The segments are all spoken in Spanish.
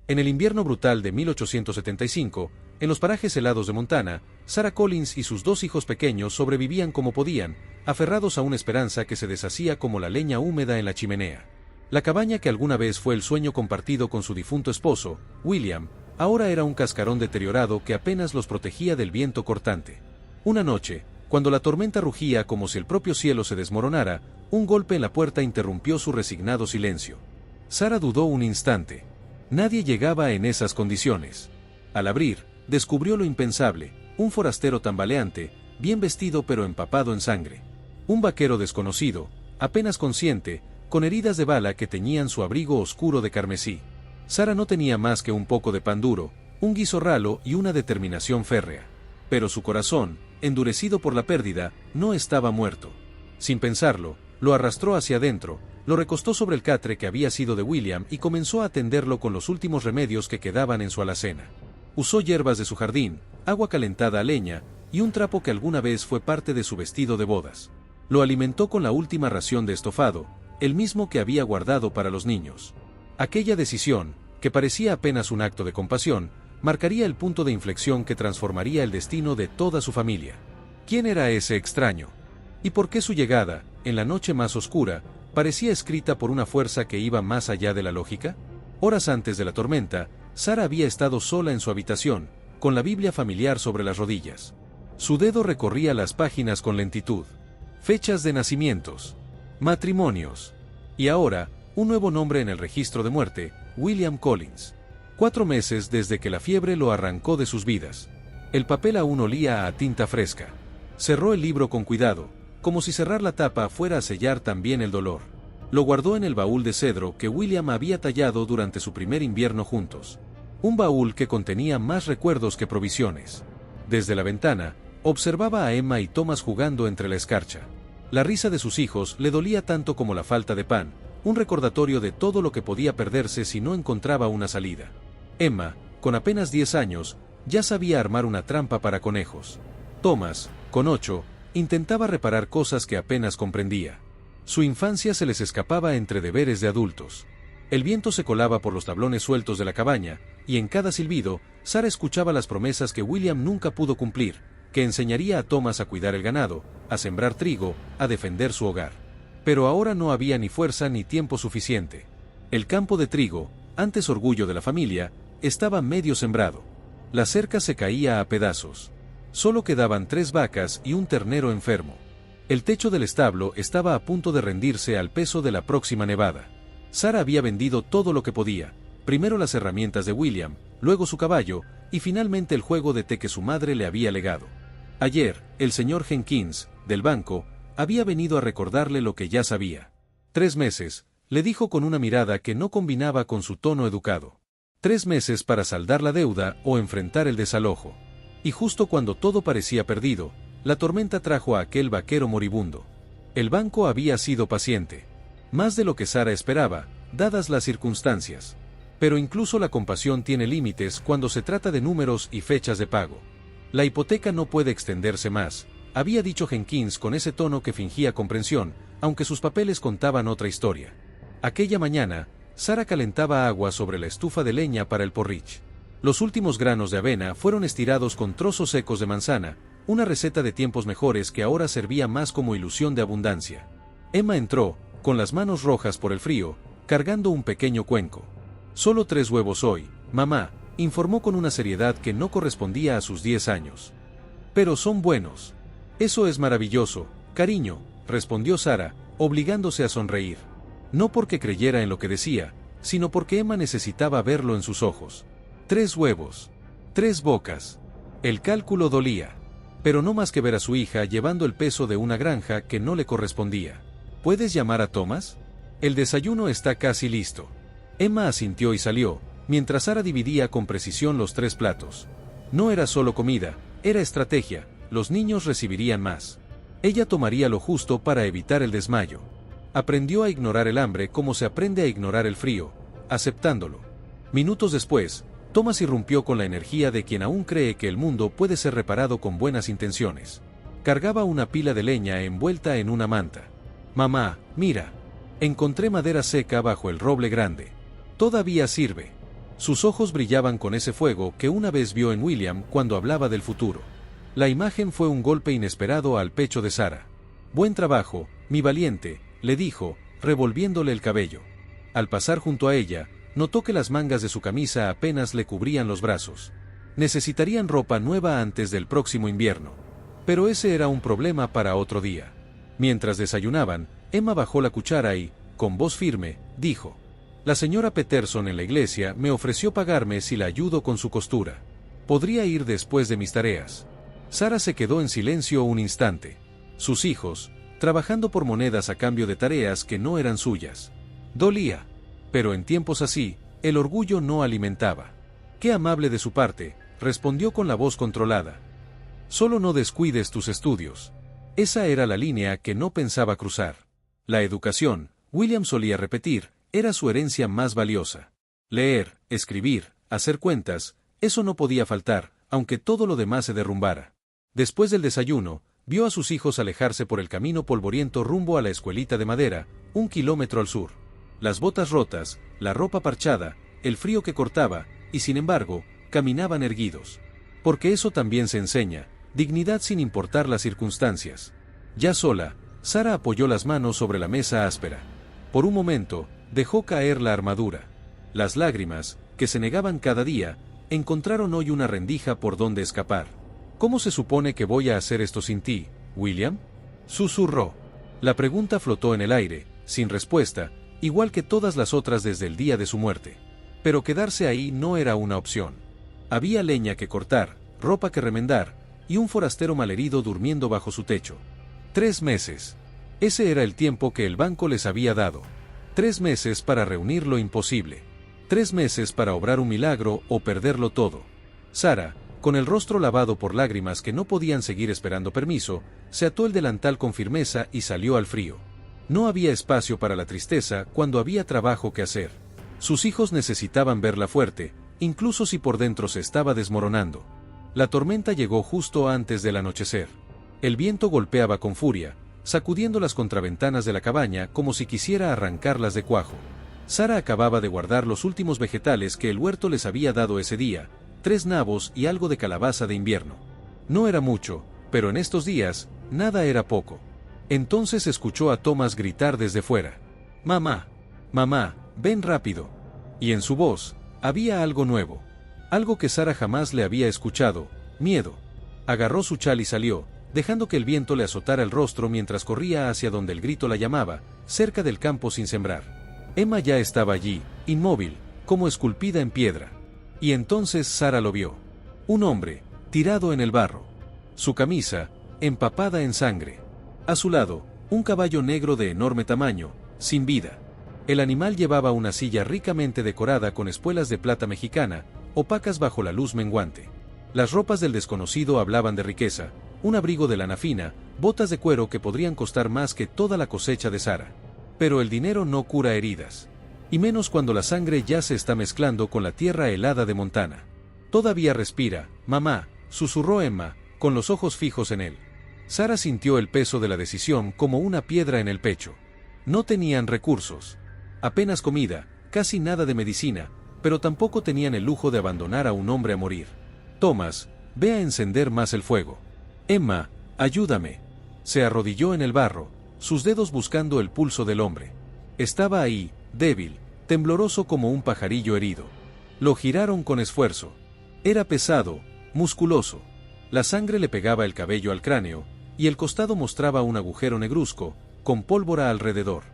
En el invierno brutal de 1875, en los parajes helados de Montana, Sarah Collins y sus dos hijos pequeños sobrevivían como podían, aferrados a una esperanza que se deshacía como la leña húmeda en la chimenea. La cabaña que alguna vez fue el sueño compartido con su difunto esposo, William, ahora era un cascarón deteriorado que apenas los protegía del viento cortante. Una noche, cuando la tormenta rugía como si el propio cielo se desmoronara, un golpe en la puerta interrumpió su resignado silencio. Sarah dudó un instante. Nadie llegaba en esas condiciones. Al abrir, descubrió lo impensable, un forastero tambaleante, bien vestido pero empapado en sangre. Un vaquero desconocido, apenas consciente, con heridas de bala que teñían su abrigo oscuro de carmesí. Sarah no tenía más que un poco de pan duro, un guiso ralo y una determinación férrea. Pero su corazón, endurecido por la pérdida, no estaba muerto. Sin pensarlo, lo arrastró hacia adentro, lo recostó sobre el catre que había sido de William y comenzó a atenderlo con los últimos remedios que quedaban en su alacena. Usó hierbas de su jardín, agua calentada a leña, y un trapo que alguna vez fue parte de su vestido de bodas. Lo alimentó con la última ración de estofado, el mismo que había guardado para los niños. Aquella decisión, que parecía apenas un acto de compasión, marcaría el punto de inflexión que transformaría el destino de toda su familia. ¿Quién era ese extraño? ¿Y por qué su llegada, en la noche más oscura, parecía escrita por una fuerza que iba más allá de la lógica? Horas antes de la tormenta, Sarah había estado sola en su habitación, con la Biblia familiar sobre las rodillas. Su dedo recorría las páginas con lentitud. Fechas de nacimientos, matrimonios, y ahora, un nuevo nombre en el registro de muerte, William Collins. 4 meses desde que la fiebre lo arrancó de sus vidas. El papel aún olía a tinta fresca. Cerró el libro con cuidado, como si cerrar la tapa fuera a sellar también el dolor. Lo guardó en el baúl de cedro que William había tallado durante su primer invierno juntos. Un baúl que contenía más recuerdos que provisiones. Desde la ventana, observaba a Emma y Thomas jugando entre la escarcha. La risa de sus hijos le dolía tanto como la falta de pan, un recordatorio de todo lo que podía perderse si no encontraba una salida. Emma, con apenas 10 años, ya sabía armar una trampa para conejos. Thomas, con 8, intentaba reparar cosas que apenas comprendía. Su infancia se les escapaba entre deberes de adultos. El viento se colaba por los tablones sueltos de la cabaña, y en cada silbido, Sarah escuchaba las promesas que William nunca pudo cumplir, que enseñaría a Thomas a cuidar el ganado, a sembrar trigo, a defender su hogar. Pero ahora no había ni fuerza ni tiempo suficiente. El campo de trigo, antes orgullo de la familia, estaba medio sembrado. La cerca se caía a pedazos. Solo quedaban 3 vacas y un ternero enfermo. El techo del establo estaba a punto de rendirse al peso de la próxima nevada. Sarah había vendido todo lo que podía, primero las herramientas de William, luego su caballo, y finalmente el juego de té que su madre le había legado. Ayer, el señor Jenkins, del banco, había venido a recordarle lo que ya sabía. 3 meses, le dijo con una mirada que no combinaba con su tono educado. 3 meses para saldar la deuda o enfrentar el desalojo. Y justo cuando todo parecía perdido, la tormenta trajo a aquel vaquero moribundo. El banco había sido paciente. Más de lo que Sarah esperaba, dadas las circunstancias. Pero incluso la compasión tiene límites cuando se trata de números y fechas de pago. La hipoteca no puede extenderse más, había dicho Jenkins con ese tono que fingía comprensión, aunque sus papeles contaban otra historia. Aquella mañana, Sarah calentaba agua sobre la estufa de leña para el porridge. Los últimos granos de avena fueron estirados con trozos secos de manzana, una receta de tiempos mejores que ahora servía más como ilusión de abundancia. Emma entró, con las manos rojas por el frío, cargando un pequeño cuenco. «Solo 3 huevos hoy, mamá», informó con una seriedad que no correspondía a sus 10 años. «Pero son buenos». «Eso es maravilloso, cariño», respondió Sarah, obligándose a sonreír. No porque creyera en lo que decía, sino porque Emma necesitaba verlo en sus ojos. 3 huevos. 3 bocas. El cálculo dolía. Pero no más que ver a su hija llevando el peso de una granja que no le correspondía. ¿Puedes llamar a Thomas? El desayuno está casi listo. Emma asintió y salió, mientras Sarah dividía con precisión los 3 platos. No era solo comida, era estrategia, los niños recibirían más. Ella tomaría lo justo para evitar el desmayo. Aprendió a ignorar el hambre como se aprende a ignorar el frío, aceptándolo. Minutos después, Thomas irrumpió con la energía de quien aún cree que el mundo puede ser reparado con buenas intenciones. Cargaba una pila de leña envuelta en una manta. «Mamá, mira. Encontré madera seca bajo el roble grande. Todavía sirve». Sus ojos brillaban con ese fuego que una vez vio en William cuando hablaba del futuro. La imagen fue un golpe inesperado al pecho de Sara. «Buen trabajo, mi valiente», le dijo, revolviéndole el cabello. Al pasar junto a ella, notó que las mangas de su camisa apenas le cubrían los brazos. Necesitarían ropa nueva antes del próximo invierno. Pero ese era un problema para otro día. Mientras desayunaban, Emma bajó la cuchara y, con voz firme, dijo: «La señora Peterson en la iglesia me ofreció pagarme si la ayudo con su costura. Podría ir después de mis tareas». Sara se quedó en silencio un instante. Sus hijos, trabajando por monedas a cambio de tareas que no eran suyas. Dolía. Pero en tiempos así, el orgullo no alimentaba. «Qué amable de su parte», respondió con la voz controlada. «Solo no descuides tus estudios». Esa era la línea que no pensaba cruzar. La educación, William solía repetir, era su herencia más valiosa. Leer, escribir, hacer cuentas, eso no podía faltar, aunque todo lo demás se derrumbara. Después del desayuno, vio a sus hijos alejarse por el camino polvoriento rumbo a la escuelita de madera, 1 kilómetro al sur. Las botas rotas, la ropa parchada, el frío que cortaba, y sin embargo, caminaban erguidos. Porque eso también se enseña, dignidad sin importar las circunstancias. Ya sola, Sara apoyó las manos sobre la mesa áspera. Por un momento, dejó caer la armadura. Las lágrimas, que se negaban cada día, encontraron hoy una rendija por donde escapar. «¿Cómo se supone que voy a hacer esto sin ti, William?», susurró. La pregunta flotó en el aire, sin respuesta, igual que todas las otras desde el día de su muerte. Pero quedarse ahí no era una opción. Había leña que cortar, ropa que remendar, y un forastero malherido durmiendo bajo su techo. 3 meses. Ese era el tiempo que el banco les había dado. 3 meses para reunir lo imposible. 3 meses para obrar un milagro o perderlo todo. Sara, con el rostro lavado por lágrimas que no podían seguir esperando permiso, se ató el delantal con firmeza y salió al frío. No había espacio para la tristeza cuando había trabajo que hacer. Sus hijos necesitaban verla fuerte, incluso si por dentro se estaba desmoronando. La tormenta llegó justo antes del anochecer. El viento golpeaba con furia, sacudiendo las contraventanas de la cabaña como si quisiera arrancarlas de cuajo. Sara acababa de guardar los últimos vegetales que el huerto les había dado ese día, 3 nabos y algo de calabaza de invierno. No era mucho, pero en estos días, nada era poco. Entonces escuchó a Thomas gritar desde fuera: «Mamá, mamá, ven rápido». Y en su voz, había algo nuevo. Algo que Sara jamás le había escuchado: miedo. Agarró su chal y salió, dejando que el viento le azotara el rostro mientras corría hacia donde el grito la llamaba, cerca del campo sin sembrar. Emma ya estaba allí, inmóvil, como esculpida en piedra. Y entonces Sara lo vio. Un hombre, tirado en el barro. Su camisa, empapada en sangre. A su lado, un caballo negro de enorme tamaño, sin vida. El animal llevaba una silla ricamente decorada con espuelas de plata mexicana, opacas bajo la luz menguante. Las ropas del desconocido hablaban de riqueza, un abrigo de lana fina, botas de cuero que podrían costar más que toda la cosecha de Sara. Pero el dinero no cura heridas. Y menos cuando la sangre ya se está mezclando con la tierra helada de Montana. «Todavía respira, mamá», susurró Emma, con los ojos fijos en él. Sara sintió el peso de la decisión como una piedra en el pecho. No tenían recursos. Apenas comida, casi nada de medicina, pero tampoco tenían el lujo de abandonar a un hombre a morir. «Thomas, ve a encender más el fuego». «Emma, ayúdame». Se arrodilló en el barro, sus dedos buscando el pulso del hombre. Estaba ahí, débil, tembloroso como un pajarillo herido. Lo giraron con esfuerzo. Era pesado, musculoso. La sangre le pegaba el cabello al cráneo, y el costado mostraba un agujero negruzco, con pólvora alrededor.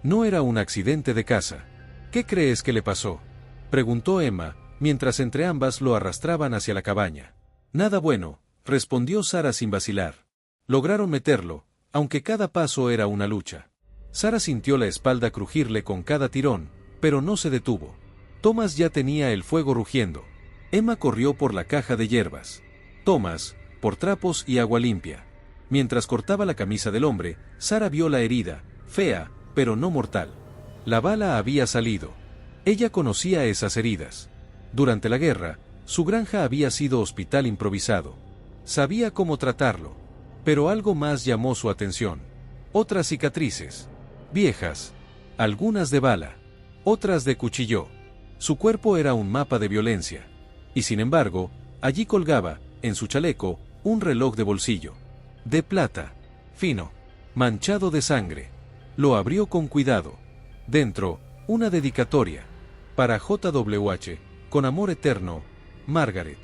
No era un accidente de caza. «¿Qué crees que le pasó?», preguntó Emma, mientras entre ambas lo arrastraban hacia la cabaña. «Nada bueno», respondió Sara sin vacilar. Lograron meterlo, aunque cada paso era una lucha. Sara sintió la espalda crujirle con cada tirón, pero no se detuvo. Thomas ya tenía el fuego rugiendo. Emma corrió por la caja de hierbas. Thomas, por trapos y agua limpia. Mientras cortaba la camisa del hombre, Sara vio la herida, fea, pero no mortal. La bala había salido. Ella conocía esas heridas. Durante la guerra, su granja había sido hospital improvisado. Sabía cómo tratarlo. Pero algo más llamó su atención. Otras cicatrices. Viejas. Algunas de bala. Otras de cuchillo. Su cuerpo era un mapa de violencia. Y sin embargo, allí colgaba, en su chaleco, un reloj de bolsillo. De plata. Fino. Manchado de sangre. Lo abrió con cuidado. Dentro, una dedicatoria. Para JWH, con amor eterno, Margaret.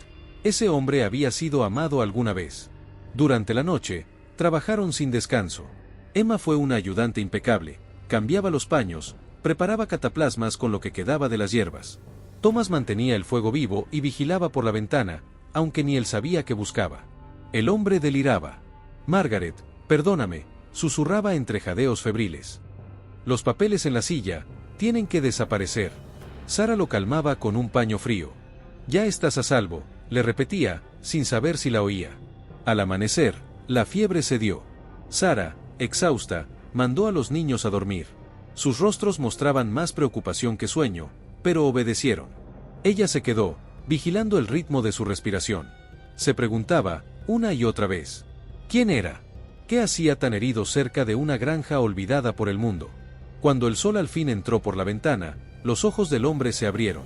Ese hombre había sido amado alguna vez. Durante la noche, trabajaron sin descanso. Emma fue una ayudante impecable, cambiaba los paños, preparaba cataplasmas con lo que quedaba de las hierbas. Thomas mantenía el fuego vivo y vigilaba por la ventana, aunque ni él sabía qué buscaba. El hombre deliraba. Margaret, perdóname, susurraba entre jadeos febriles. Los papeles en la silla tienen que desaparecer. Sara lo calmaba con un paño frío. Ya estás a salvo, le repetía, sin saber si la oía. Al amanecer, la fiebre cedió. Sara, exhausta, mandó a los niños a dormir. Sus rostros mostraban más preocupación que sueño, pero obedecieron. Ella se quedó, vigilando el ritmo de su respiración. Se preguntaba, una y otra vez, ¿quién era? ¿Qué hacía tan herido cerca de una granja olvidada por el mundo? Cuando el sol al fin entró por la ventana, los ojos del hombre se abrieron.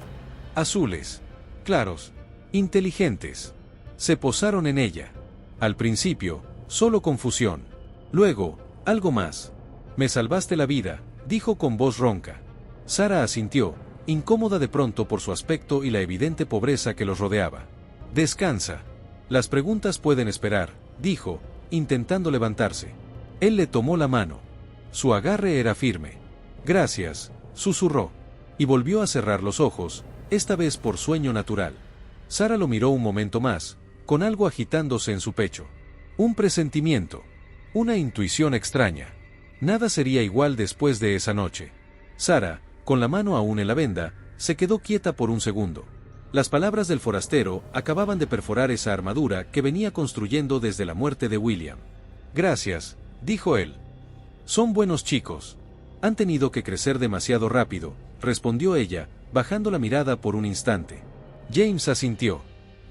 Azules, claros, inteligentes. Se posaron en ella. Al principio, solo confusión. Luego, algo más. Me salvaste la vida, dijo con voz ronca. Sara asintió, incómoda de pronto por su aspecto y la evidente pobreza que los rodeaba. Descansa. Las preguntas pueden esperar, dijo, intentando levantarse. Él le tomó la mano. Su agarre era firme. Gracias, susurró. Y volvió a cerrar los ojos, esta vez por sueño natural. Sara lo miró un momento más, con algo agitándose en su pecho. Un presentimiento. Una intuición extraña. Nada sería igual después de esa noche. Sara, con la mano aún en la venda, se quedó quieta por un segundo. Las palabras del forastero acababan de perforar esa armadura que venía construyendo desde la muerte de William. Gracias, dijo él. Son buenos chicos. Han tenido que crecer demasiado rápido, respondió ella, bajando la mirada por un instante. James asintió.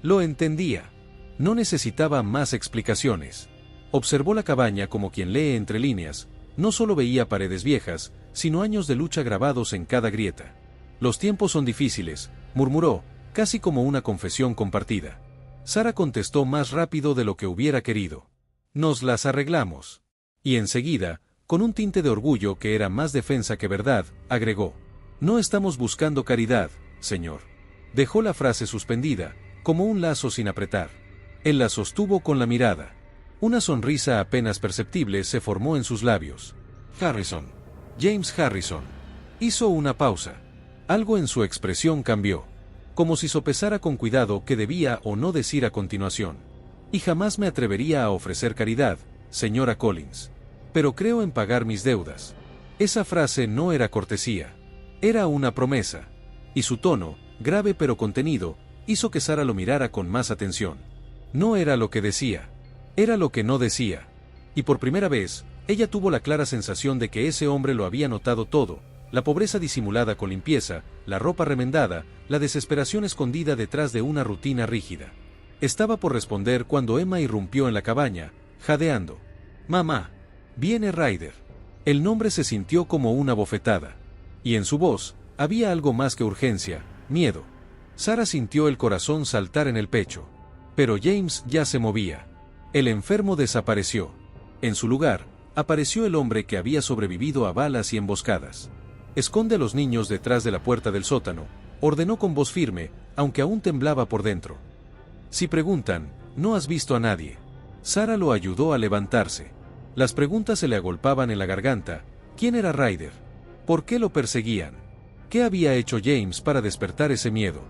Lo entendía. No necesitaba más explicaciones. Observó la cabaña como quien lee entre líneas. No solo veía paredes viejas, sino años de lucha grabados en cada grieta. Los tiempos son difíciles, murmuró, casi como una confesión compartida. Sara contestó más rápido de lo que hubiera querido. Nos las arreglamos. Y enseguida, con un tinte de orgullo que era más defensa que verdad, agregó. No estamos buscando caridad, señor. Dejó la frase suspendida, como un lazo sin apretar. Él la sostuvo con la mirada. Una sonrisa apenas perceptible se formó en sus labios. Harrison. James Harrison. Hizo una pausa. Algo en su expresión cambió. Como si sopesara con cuidado qué debía o no decir a continuación. Y jamás me atrevería a ofrecer caridad, señora Collins. Pero creo en pagar mis deudas. Esa frase no era cortesía. Era una promesa. Y su tono, grave pero contenido, hizo que Sara lo mirara con más atención. No era lo que decía. Era lo que no decía. Y por primera vez, ella tuvo la clara sensación de que ese hombre lo había notado todo, la pobreza disimulada con limpieza, la ropa remendada, la desesperación escondida detrás de una rutina rígida. Estaba por responder cuando Emma irrumpió en la cabaña, jadeando. «Mamá, viene Ryder». El nombre se sintió como una bofetada. Y en su voz, había algo más que urgencia, miedo. Sara sintió el corazón saltar en el pecho. Pero James ya se movía. El enfermo desapareció. En su lugar, apareció el hombre que había sobrevivido a balas y emboscadas. «Esconde a los niños detrás de la puerta del sótano», ordenó con voz firme, aunque aún temblaba por dentro. «Si preguntan, no has visto a nadie». Sara lo ayudó a levantarse. Las preguntas se le agolpaban en la garganta. ¿Quién era Ryder? ¿Por qué lo perseguían? ¿Qué había hecho James para despertar ese miedo?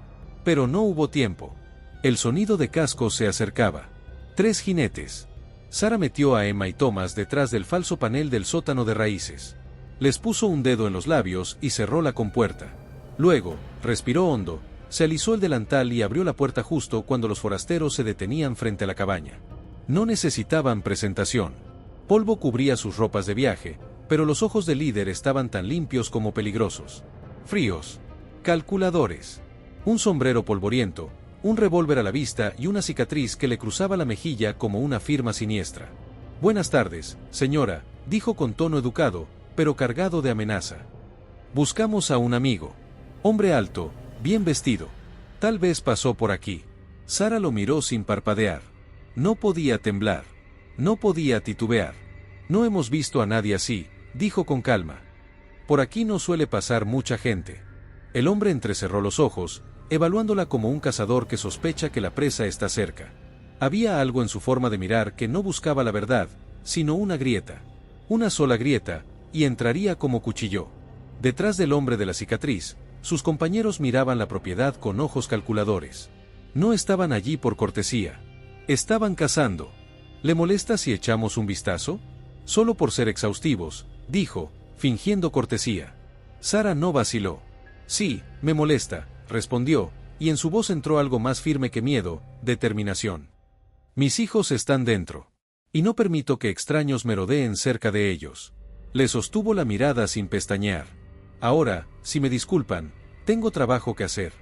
Pero no hubo tiempo. El sonido de cascos se acercaba. 3 jinetes. Sara metió a Emma y Thomas detrás del falso panel del sótano de raíces. Les puso un dedo en los labios y cerró la compuerta. Luego, respiró hondo, se alisó el delantal y abrió la puerta justo cuando los forasteros se detenían frente a la cabaña. No necesitaban presentación. Polvo cubría sus ropas de viaje, pero los ojos del líder estaban tan limpios como peligrosos. Fríos. Calculadores. Un sombrero polvoriento, un revólver a la vista y una cicatriz que le cruzaba la mejilla como una firma siniestra. «Buenas tardes, señora», dijo con tono educado, pero cargado de amenaza. «Buscamos a un amigo». Hombre alto, Bien vestido. Tal vez pasó por aquí. Sara lo miró sin parpadear. No podía temblar. No podía titubear. No hemos visto a nadie así, dijo con calma. Por aquí no suele pasar mucha gente. El hombre entrecerró los ojos, evaluándola como un cazador que sospecha que la presa está cerca. Había algo en su forma de mirar que no buscaba la verdad, sino una grieta. Una sola grieta, y entraría como cuchillo. Detrás del hombre de la cicatriz, sus compañeros miraban la propiedad con ojos calculadores. No estaban allí por cortesía. Estaban cazando. ¿Le molesta si echamos un vistazo? Solo por ser exhaustivos, dijo, fingiendo cortesía. Sara no vaciló. Sí, me molesta, respondió, y en su voz entró algo más firme que miedo, determinación. Mis hijos están dentro. Y no permito que extraños merodeen cerca de ellos. Le sostuvo la mirada sin pestañear. Ahora, si me disculpan, tengo trabajo que hacer.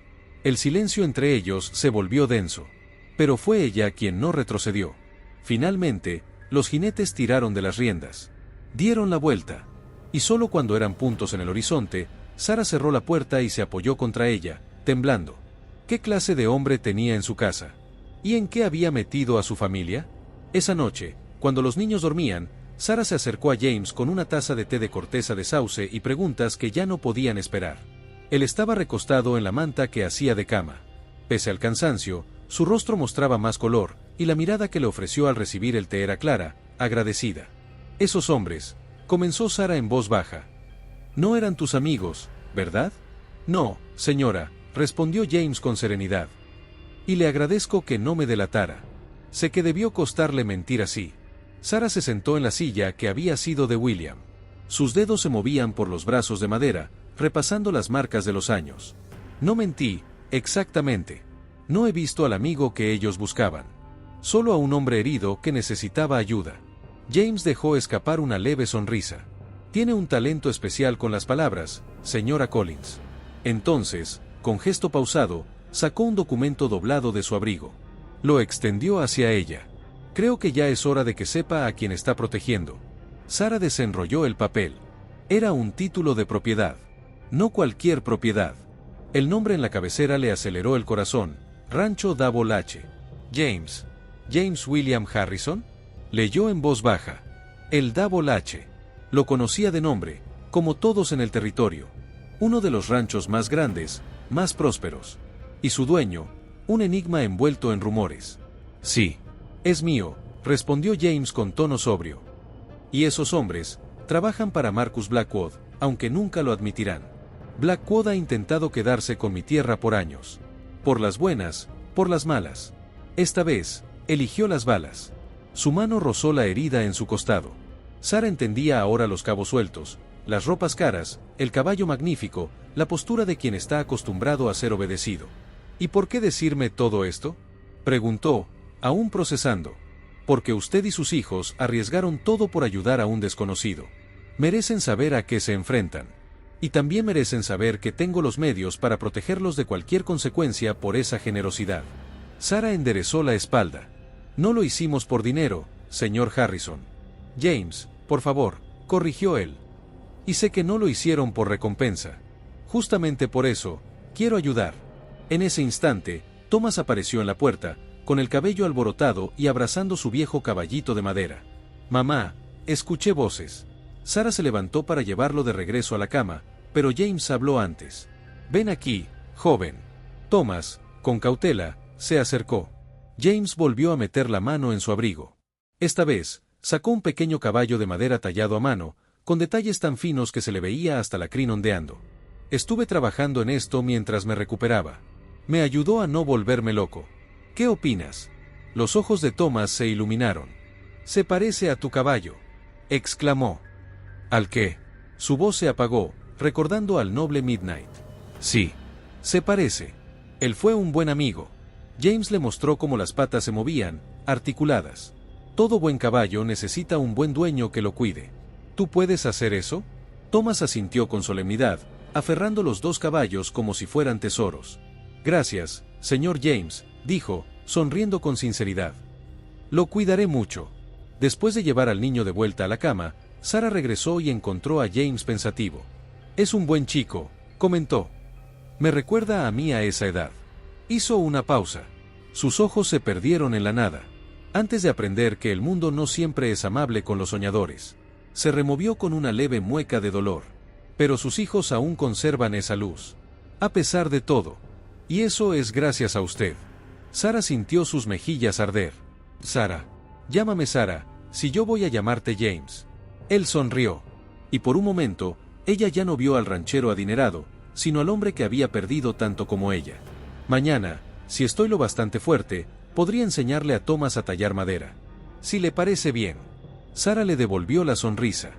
El silencio entre ellos se volvió denso. Pero fue ella quien no retrocedió. Finalmente, los jinetes tiraron de las riendas. Dieron la vuelta. Y solo cuando eran puntos en el horizonte, Sara cerró la puerta y se apoyó contra ella, temblando. ¿Qué clase de hombre tenía en su casa? ¿Y en qué había metido a su familia? Esa noche, cuando los niños dormían, Sara se acercó a James con una taza de té de corteza de sauce y preguntas que ya no podían esperar. Él estaba recostado en la manta que hacía de cama. Pese al cansancio, su rostro mostraba más color, y la mirada que le ofreció al recibir el té era clara, agradecida. Esos hombres, comenzó Sara en voz baja. No eran tus amigos, ¿verdad? No, señora, respondió James con serenidad. Y le agradezco que no me delatara. Sé que debió costarle mentir así. Sara se sentó en la silla que había sido de William. Sus dedos se movían por los brazos de madera, repasando las marcas de los años. No mentí, exactamente. No he visto al amigo que ellos buscaban. Solo a un hombre herido que necesitaba ayuda. James dejó escapar una leve sonrisa. Tiene un talento especial con las palabras, señora Collins. Entonces, con gesto pausado, sacó un documento doblado de su abrigo. Lo extendió hacia ella. Creo que ya es hora de que sepa a quién está protegiendo. Sara desenrolló el papel. Era un título de propiedad. No cualquier propiedad. El nombre en la cabecera le aceleró el corazón. Rancho Double H. James. ¿James William Harrison? Leyó en voz baja. El Double H. Lo conocía de nombre, como todos en el territorio. Uno de los ranchos más grandes, más prósperos. Y su dueño, un enigma envuelto en rumores. Sí. Es mío, respondió James con tono sobrio. Y esos hombres, trabajan para Marcus Blackwood, aunque nunca lo admitirán. Blackwood ha intentado quedarse con mi tierra por años. Por las buenas, por las malas. Esta vez, eligió las balas. Su mano rozó la herida en su costado. Sara entendía ahora los cabos sueltos, las ropas caras, el caballo magnífico, la postura de quien está acostumbrado a ser obedecido. ¿Y por qué decirme todo esto?, preguntó, aún procesando. Porque usted y sus hijos arriesgaron todo por ayudar a un desconocido. Merecen saber a qué se enfrentan. Y también merecen saber que tengo los medios para protegerlos de cualquier consecuencia por esa generosidad. Sara enderezó la espalda. No lo hicimos por dinero, señor Harrison. James, por favor, corrigió él. Y sé que no lo hicieron por recompensa. Justamente por eso, quiero ayudar. En ese instante, Thomas apareció en la puerta, con el cabello alborotado y abrazando su viejo caballito de madera. Mamá, escuché voces. Sara se levantó para llevarlo de regreso a la cama, pero James habló antes. Ven aquí, joven. Thomas, con cautela, se acercó. James volvió a meter la mano en su abrigo. Esta vez, sacó un pequeño caballo de madera tallado a mano, con detalles tan finos que se le veía hasta la crin ondeando. Estuve trabajando en esto mientras me recuperaba. Me ayudó a no volverme loco. ¿Qué opinas? Los ojos de Thomas se iluminaron. Se parece a tu caballo, exclamó. ¿Al qué? Su voz se apagó, recordando al noble Midnight. Sí, se parece. Él fue un buen amigo. James le mostró cómo las patas se movían, articuladas. Todo buen caballo necesita un buen dueño que lo cuide. ¿Tú puedes hacer eso? Thomas asintió con solemnidad, aferrando los dos caballos como si fueran tesoros. Gracias, señor James, dijo, sonriendo con sinceridad. Lo cuidaré mucho. Después de llevar al niño de vuelta a la cama, Sara regresó y encontró a James pensativo. Es un buen chico, comentó. Me recuerda a mí a esa edad. Hizo una pausa. Sus ojos se perdieron en la nada. Antes de aprender que el mundo no siempre es amable con los soñadores. Se removió con una leve mueca de dolor. Pero sus hijos aún conservan esa luz. A pesar de todo. Y eso es gracias a usted. Sara sintió sus mejillas arder. Sara. Llámame Sara, si yo voy a llamarte James. Él sonrió. Y por un momento, ella ya no vio al ranchero adinerado, sino al hombre que había perdido tanto como ella. Mañana, si estoy lo bastante fuerte, podría enseñarle a Thomas a tallar madera. Si le parece bien. Sara le devolvió la sonrisa.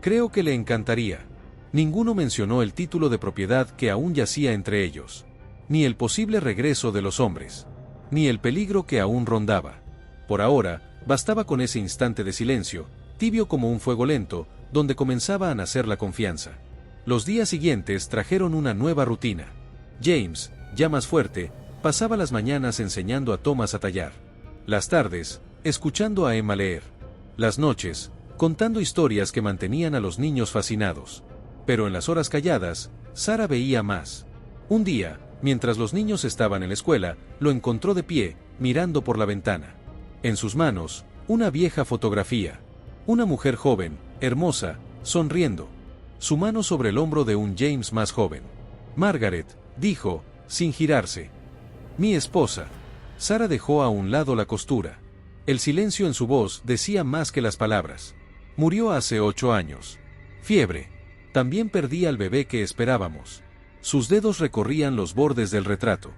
Creo que le encantaría. Ninguno mencionó el título de propiedad que aún yacía entre ellos. Ni el posible regreso de los hombres. Ni el peligro que aún rondaba. Por ahora, bastaba con ese instante de silencio, tibio como un fuego lento, donde comenzaba a nacer la confianza. Los días siguientes trajeron una nueva rutina. James, ya más fuerte, pasaba las mañanas enseñando a Thomas a tallar. Las tardes, escuchando a Emma leer. Las noches, contando historias que mantenían a los niños fascinados. Pero en las horas calladas, Sara veía más. Un día, mientras los niños estaban en la escuela, lo encontró de pie, mirando por la ventana. En sus manos, una vieja fotografía. Una mujer joven, hermosa, sonriendo. Su mano sobre el hombro de un James más joven. Margaret, dijo, sin girarse. Mi esposa. Sara dejó a un lado la costura. El silencio en su voz decía más que las palabras. Murió hace 8 años. Fiebre. También perdí al bebé que esperábamos. Sus dedos recorrían los bordes del retrato.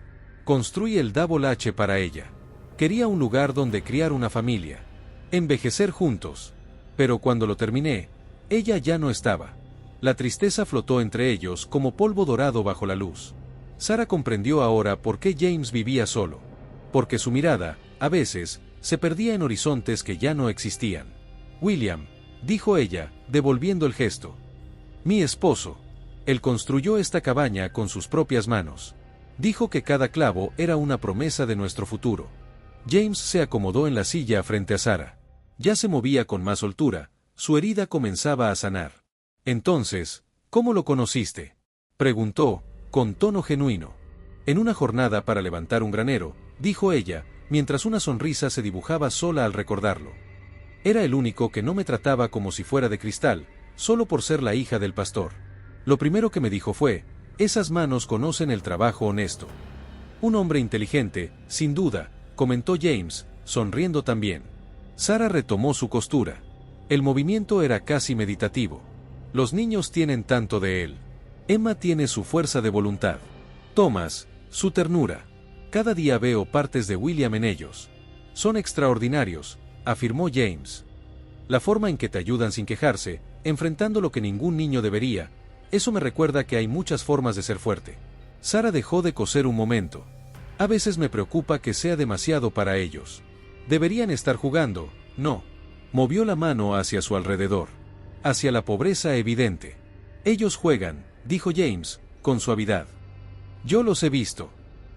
Construí el Double H para ella. Quería un lugar donde criar una familia. Envejecer juntos. Pero cuando lo terminé, ella ya no estaba. La tristeza flotó entre ellos como polvo dorado bajo la luz. Sara comprendió ahora por qué James vivía solo. Porque su mirada, a veces, se perdía en horizontes que ya no existían. William, dijo ella, devolviendo el gesto. Mi esposo. Él construyó esta cabaña con sus propias manos. Dijo que cada clavo era una promesa de nuestro futuro. James se acomodó en la silla frente a Sara. Ya se movía con más soltura, su herida comenzaba a sanar. Entonces, ¿cómo lo conociste?, preguntó, con tono genuino. En una jornada para levantar un granero, dijo ella, mientras una sonrisa se dibujaba sola al recordarlo. Era el único que no me trataba como si fuera de cristal, solo por ser la hija del pastor. Lo primero que me dijo fue, esas manos conocen el trabajo honesto. Un hombre inteligente, sin duda, comentó James, sonriendo también. Sara retomó su costura. El movimiento era casi meditativo. Los niños tienen tanto de él. Emma tiene su fuerza de voluntad. Thomas, su ternura. Cada día veo partes de William en ellos. Son extraordinarios, afirmó James. La forma en que te ayudan sin quejarse, enfrentando lo que ningún niño debería, eso me recuerda que hay muchas formas de ser fuerte. Sara dejó de coser un momento. A veces me preocupa que sea demasiado para ellos. Deberían estar jugando, no. Movió la mano hacia su alrededor. Hacia la pobreza evidente. Ellos juegan, dijo James, con suavidad. Yo los he visto.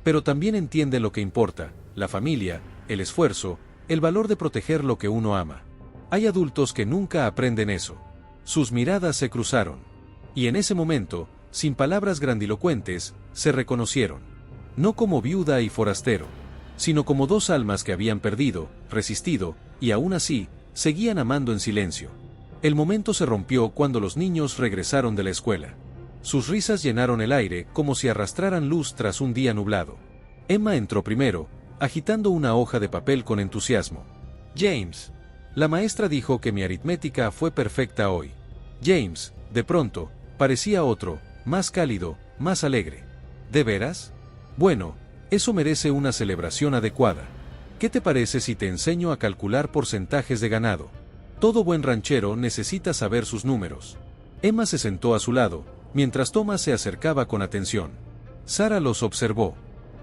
Pero también entienden lo que importa, la familia, el esfuerzo, el valor de proteger lo que uno ama. Hay adultos que nunca aprenden eso. Sus miradas se cruzaron. Y en ese momento, sin palabras grandilocuentes, se reconocieron. No como viuda y forastero, sino como dos almas que habían perdido, resistido, y aún así, seguían amando en silencio. El momento se rompió cuando los niños regresaron de la escuela. Sus risas llenaron el aire como si arrastraran luz tras un día nublado. Emma entró primero, agitando una hoja de papel con entusiasmo. James. La maestra dijo que mi aritmética fue perfecta hoy. James, de pronto, parecía otro, más cálido, más alegre. ¿De veras? Bueno, eso merece una celebración adecuada. ¿Qué te parece si te enseño a calcular porcentajes de ganado? Todo buen ranchero necesita saber sus números. Emma se sentó a su lado, mientras Thomas se acercaba con atención. Sara los observó.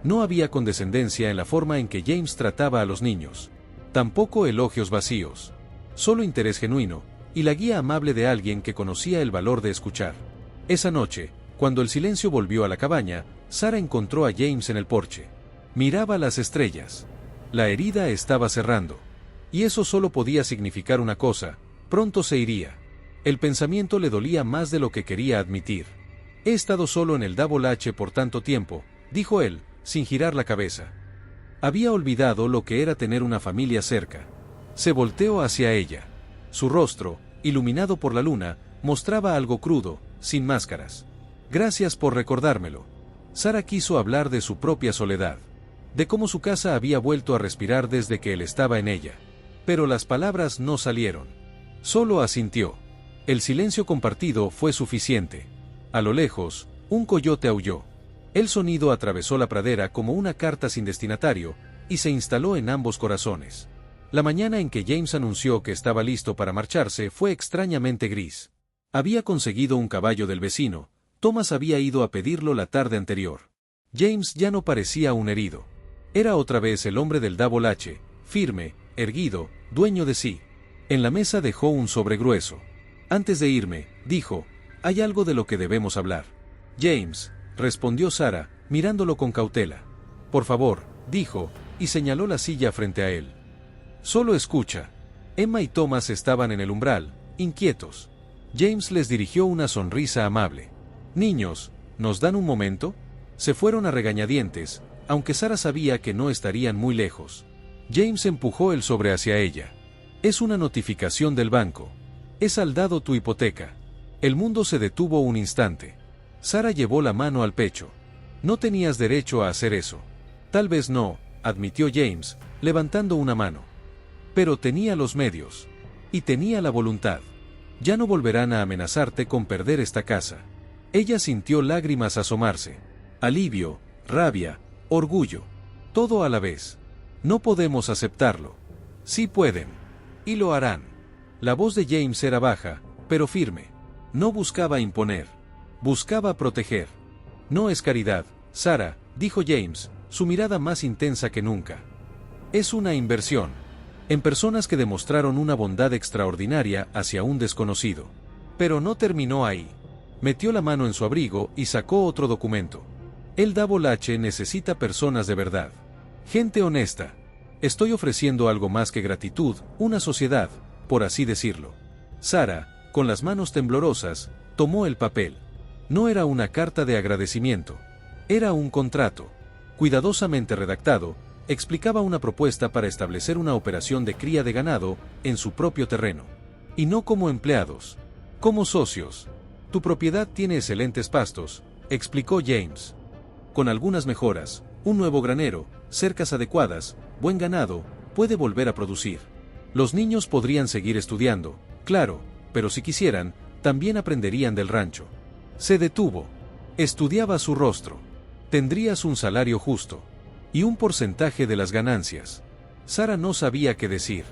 No había condescendencia en la forma en que James trataba a los niños. Tampoco elogios vacíos. Solo interés genuino, y la guía amable de alguien que conocía el valor de escuchar. Esa noche, cuando el silencio volvió a la cabaña, Sara encontró a James en el porche. Miraba las estrellas. La herida estaba cerrando. Y eso solo podía significar una cosa, pronto se iría. El pensamiento le dolía más de lo que quería admitir. He estado solo en el Double H por tanto tiempo, dijo él, sin girar la cabeza. Había olvidado lo que era tener una familia cerca. Se volteó hacia ella. Su rostro, iluminado por la luna, mostraba algo crudo, sin máscaras. Gracias por recordármelo. Sara quiso hablar de su propia soledad, de cómo su casa había vuelto a respirar desde que él estaba en ella. Pero las palabras no salieron. Solo asintió. El silencio compartido fue suficiente. A lo lejos, un coyote aulló. El sonido atravesó la pradera como una carta sin destinatario, y se instaló en ambos corazones. La mañana en que James anunció que estaba listo para marcharse fue extrañamente gris. Había conseguido un caballo del vecino. Thomas había ido a pedirlo la tarde anterior. James ya no parecía un herido. Era otra vez el hombre del Double H, firme, erguido, dueño de sí. En la mesa dejó un sobre grueso. Antes de irme, dijo, hay algo de lo que debemos hablar. James, respondió Sara, mirándolo con cautela. Por favor, dijo, y señaló la silla frente a él. Solo escucha. Emma y Thomas estaban en el umbral, inquietos. James les dirigió una sonrisa amable. Niños, ¿nos dan un momento? Se fueron a regañadientes, aunque Sara sabía que no estarían muy lejos. James empujó el sobre hacia ella. Es una notificación del banco. He saldado tu hipoteca. El mundo se detuvo un instante. Sara llevó la mano al pecho. No tenías derecho a hacer eso. Tal vez no, admitió James, levantando una mano. Pero tenía los medios. Y tenía la voluntad. Ya no volverán a amenazarte con perder esta casa. Ella sintió lágrimas asomarse. Alivio, rabia, orgullo. Todo a la vez. No podemos aceptarlo. Sí pueden. Y lo harán. La voz de James era baja, pero firme. No buscaba imponer. Buscaba proteger. No es caridad, Sara, dijo James, su mirada más intensa que nunca. Es una inversión. En personas que demostraron una bondad extraordinaria hacia un desconocido. Pero no terminó ahí. Metió la mano en su abrigo y sacó otro documento. El Double H necesita personas de verdad. Gente honesta. Estoy ofreciendo algo más que gratitud, una sociedad, por así decirlo. Sara, con las manos temblorosas, tomó el papel. No era una carta de agradecimiento. Era un contrato. Cuidadosamente redactado, explicaba una propuesta para establecer una operación de cría de ganado en su propio terreno. Y no como empleados. Como socios. Tu propiedad tiene excelentes pastos, explicó James. Con algunas mejoras, un nuevo granero, cercas adecuadas, buen ganado, puede volver a producir. Los niños podrían seguir estudiando, claro, pero si quisieran, también aprenderían del rancho. Se detuvo. Estudiaba su rostro. Tendrías un salario justo. Y un porcentaje de las ganancias. Sara no sabía qué decir.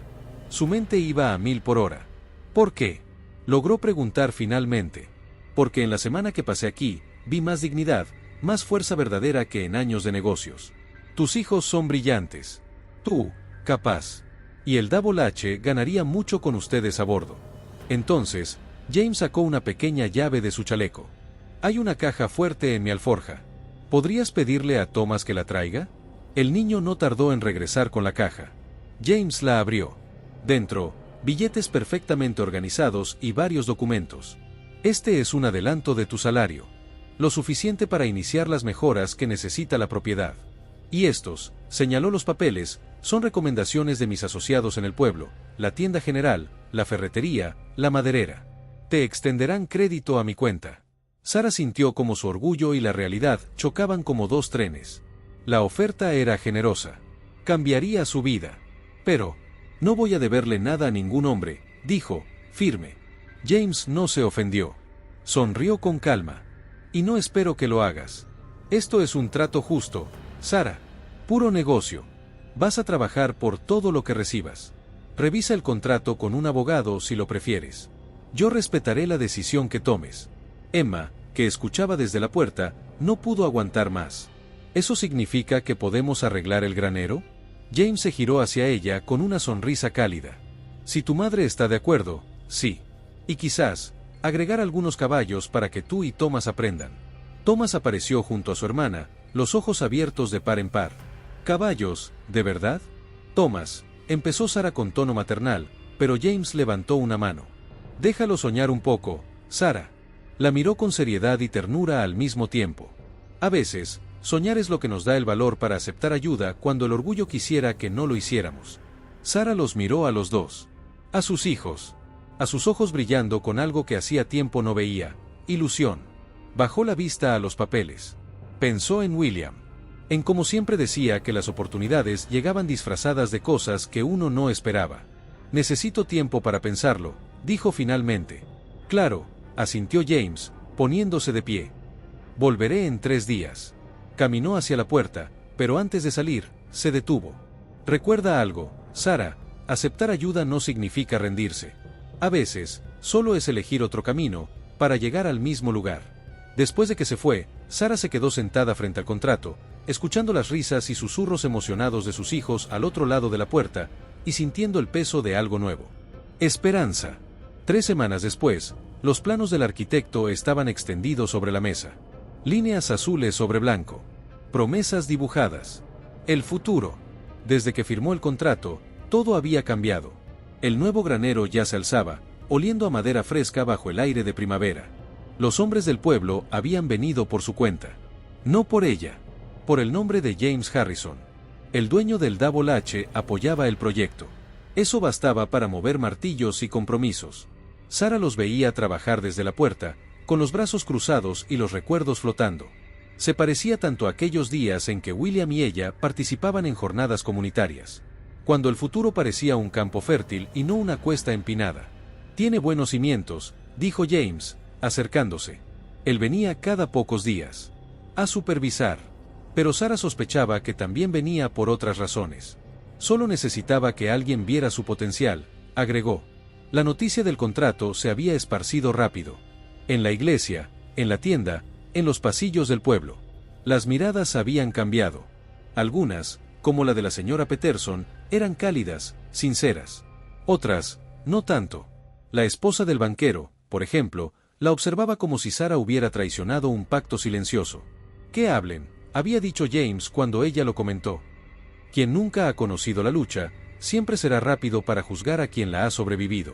Su mente iba a 1000 por hora. ¿Por qué? Logró preguntar finalmente. Porque en la semana que pasé aquí, vi más dignidad, más fuerza verdadera que en años de negocios. Tus hijos son brillantes. Tú, capaz. Y el Double H ganaría mucho con ustedes a bordo. Entonces, James sacó una pequeña llave de su chaleco. Hay una caja fuerte en mi alforja. ¿Podrías pedirle a Thomas que la traiga? El niño no tardó en regresar con la caja. James la abrió. Dentro, billetes perfectamente organizados y varios documentos. Este es un adelanto de tu salario. Lo suficiente para iniciar las mejoras que necesita la propiedad. Y estos, señaló los papeles, son recomendaciones de mis asociados en el pueblo, la tienda general, la ferretería, la maderera. Te extenderán crédito a mi cuenta. Sara sintió como su orgullo y la realidad chocaban como dos trenes. La oferta era generosa. Cambiaría su vida. Pero, no voy a deberle nada a ningún hombre, dijo, firme. James no se ofendió. Sonrió con calma. Y no espero que lo hagas. Esto es un trato justo, Sara. Puro negocio. Vas a trabajar por todo lo que recibas. Revisa el contrato con un abogado si lo prefieres. Yo respetaré la decisión que tomes. Emma, que escuchaba desde la puerta, no pudo aguantar más. ¿Eso significa que podemos arreglar el granero? James se giró hacia ella con una sonrisa cálida. Si tu madre está de acuerdo, sí. Y quizás, agregar algunos caballos para que tú y Thomas aprendan. Thomas apareció junto a su hermana, los ojos abiertos de par en par. ¿Caballos, de verdad? Thomas, empezó Sara con tono maternal, pero James levantó una mano. Déjalo soñar un poco, Sara. La miró con seriedad y ternura al mismo tiempo. A veces, soñar es lo que nos da el valor para aceptar ayuda cuando el orgullo quisiera que no lo hiciéramos. Sara los miró a los dos. A sus hijos. A sus ojos brillando con algo que hacía tiempo no veía, ilusión. Bajó la vista a los papeles. Pensó en William. En cómo siempre decía que las oportunidades llegaban disfrazadas de cosas que uno no esperaba. Necesito tiempo para pensarlo, dijo finalmente. Claro, asintió James, poniéndose de pie. Volveré en 3 días. Caminó hacia la puerta, pero antes de salir, se detuvo. Recuerda algo, Sara, aceptar ayuda no significa rendirse. A veces, solo es elegir otro camino, para llegar al mismo lugar. Después de que se fue, Sara se quedó sentada frente al contrato, escuchando las risas y susurros emocionados de sus hijos al otro lado de la puerta, y sintiendo el peso de algo nuevo. Esperanza. 3 semanas después, los planos del arquitecto estaban extendidos sobre la mesa. Líneas azules sobre blanco. Promesas dibujadas. El futuro. Desde que firmó el contrato, todo había cambiado. El nuevo granero ya se alzaba, oliendo a madera fresca bajo el aire de primavera. Los hombres del pueblo habían venido por su cuenta. No por ella. Por el nombre de James Harrison. El dueño del Double H apoyaba el proyecto. Eso bastaba para mover martillos y compromisos. Sara los veía trabajar desde la puerta, con los brazos cruzados y los recuerdos flotando. Se parecía tanto a aquellos días en que William y ella participaban en jornadas comunitarias. Cuando el futuro parecía un campo fértil y no una cuesta empinada. Tiene buenos cimientos, dijo James, acercándose. Él venía cada pocos días. A supervisar. Pero Sara sospechaba que también venía por otras razones. Solo necesitaba que alguien viera su potencial, agregó. La noticia del contrato se había esparcido rápido. En la iglesia, en la tienda, en los pasillos del pueblo. Las miradas habían cambiado. Algunas, como la de la señora Peterson, eran cálidas, sinceras. Otras, no tanto. La esposa del banquero, por ejemplo, la observaba como si Sara hubiera traicionado un pacto silencioso. «Que hablen», había dicho James cuando ella lo comentó. Quien nunca ha conocido la lucha, siempre será rápido para juzgar a quien la ha sobrevivido.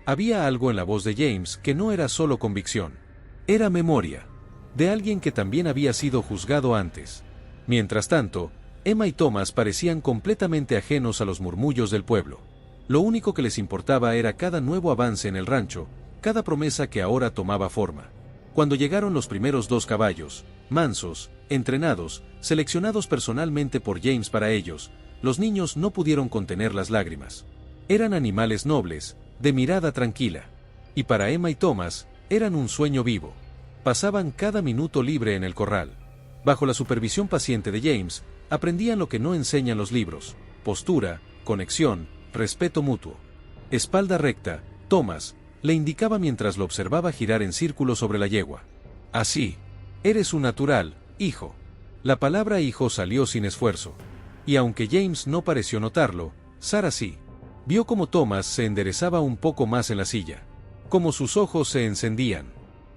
Había algo en la voz de James que no era solo convicción. Era memoria. De alguien que también había sido juzgado antes. Mientras tanto, Emma y Thomas parecían completamente ajenos a los murmullos del pueblo. Lo único que les importaba era cada nuevo avance en el rancho, cada promesa que ahora tomaba forma. Cuando llegaron los primeros 2 caballos, mansos, entrenados, seleccionados personalmente por James para ellos, los niños no pudieron contener las lágrimas. Eran animales nobles, de mirada tranquila. Y para Emma y Thomas, eran un sueño vivo. Pasaban cada minuto libre en el corral. Bajo la supervisión paciente de James, aprendían lo que no enseñan los libros: postura, conexión, respeto mutuo. Espalda recta, Thomas, le indicaba mientras lo observaba girar en círculo sobre la yegua. Así. Eres un natural, hijo. La palabra hijo salió sin esfuerzo. Y aunque James no pareció notarlo, Sara sí. Vio cómo Thomas se enderezaba un poco más en la silla. Cómo sus ojos se encendían.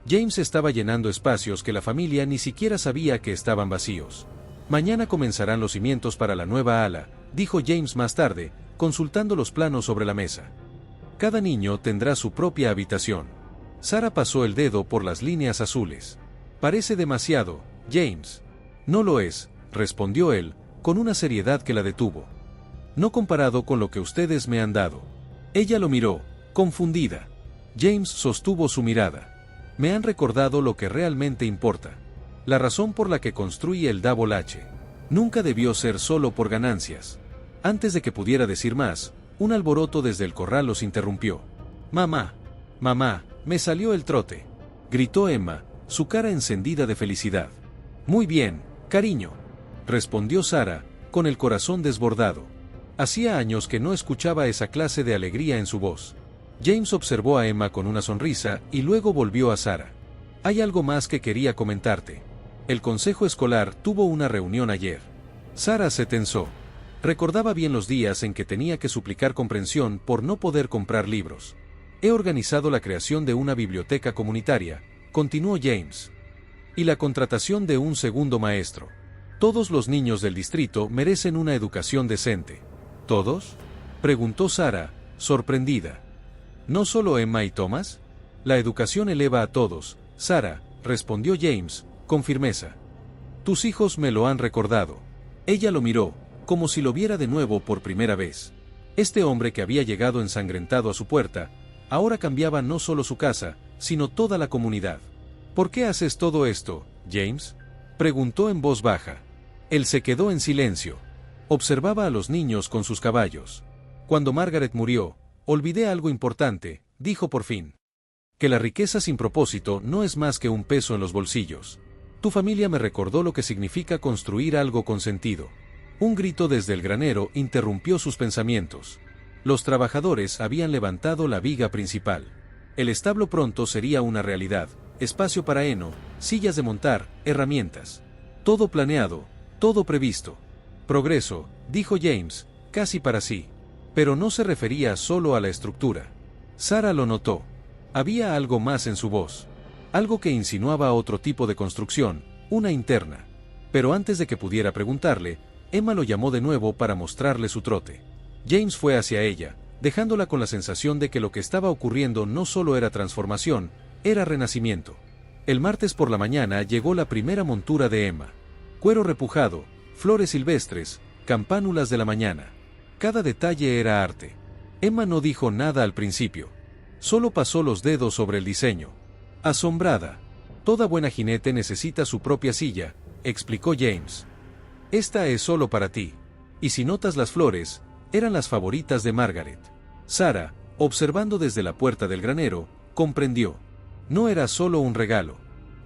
James estaba llenando espacios que la familia ni siquiera sabía que estaban vacíos. Mañana comenzarán los cimientos para la nueva ala, dijo James más tarde, consultando los planos sobre la mesa. Cada niño tendrá su propia habitación. Sara pasó el dedo por las líneas azules. Parece demasiado, James. No lo es, respondió él, con una seriedad que la detuvo. No comparado con lo que ustedes me han dado. Ella lo miró, confundida. James sostuvo su mirada. Me han recordado lo que realmente importa. La razón por la que construí el Double H. Nunca debió ser solo por ganancias. Antes de que pudiera decir más, un alboroto desde el corral los interrumpió. «Mamá, mamá, me salió el trote», gritó Emma, su cara encendida de felicidad. «Muy bien, cariño», respondió Sara, con el corazón desbordado. Hacía años que no escuchaba esa clase de alegría en su voz. James observó a Emma con una sonrisa y luego volvió a Sara. «Hay algo más que quería comentarte. El consejo escolar tuvo una reunión ayer». Sara se tensó. Recordaba bien los días en que tenía que suplicar comprensión por no poder comprar libros. «He organizado la creación de una biblioteca comunitaria», continuó James. «Y la contratación de un segundo maestro. Todos los niños del distrito merecen una educación decente». ¿Todos?, preguntó Sara, sorprendida. ¿No solo Emma y Thomas? La educación eleva a todos, Sara, respondió James, con firmeza. Tus hijos me lo han recordado. Ella lo miró, como si lo viera de nuevo por primera vez. Este hombre que había llegado ensangrentado a su puerta, ahora cambiaba no solo su casa, sino toda la comunidad. ¿Por qué haces todo esto, James?, preguntó en voz baja. Él se quedó en silencio. Observaba a los niños con sus caballos. Cuando Margaret murió, olvidé algo importante, dijo por fin. Que la riqueza sin propósito no es más que un peso en los bolsillos. Tu familia me recordó lo que significa construir algo con sentido. Un grito desde el granero interrumpió sus pensamientos. Los trabajadores habían levantado la viga principal. El establo pronto sería una realidad, espacio para heno, sillas de montar, herramientas. Todo planeado, todo previsto. Progreso, dijo James, casi para sí. Pero no se refería solo a la estructura. Sara lo notó. Había algo más en su voz. Algo que insinuaba otro tipo de construcción, una interna. Pero antes de que pudiera preguntarle, Emma lo llamó de nuevo para mostrarle su trote. James fue hacia ella, dejándola con la sensación de que lo que estaba ocurriendo no solo era transformación, era renacimiento. El martes por la mañana llegó la primera montura de Emma. Cuero repujado, flores silvestres, campánulas de la mañana. Cada detalle era arte. Emma no dijo nada al principio. Solo pasó los dedos sobre el diseño. Asombrada. Toda buena jinete necesita su propia silla, explicó James. Esta es solo para ti. Y si notas las flores, eran las favoritas de Margaret. Sara, observando desde la puerta del granero, comprendió. No era solo un regalo.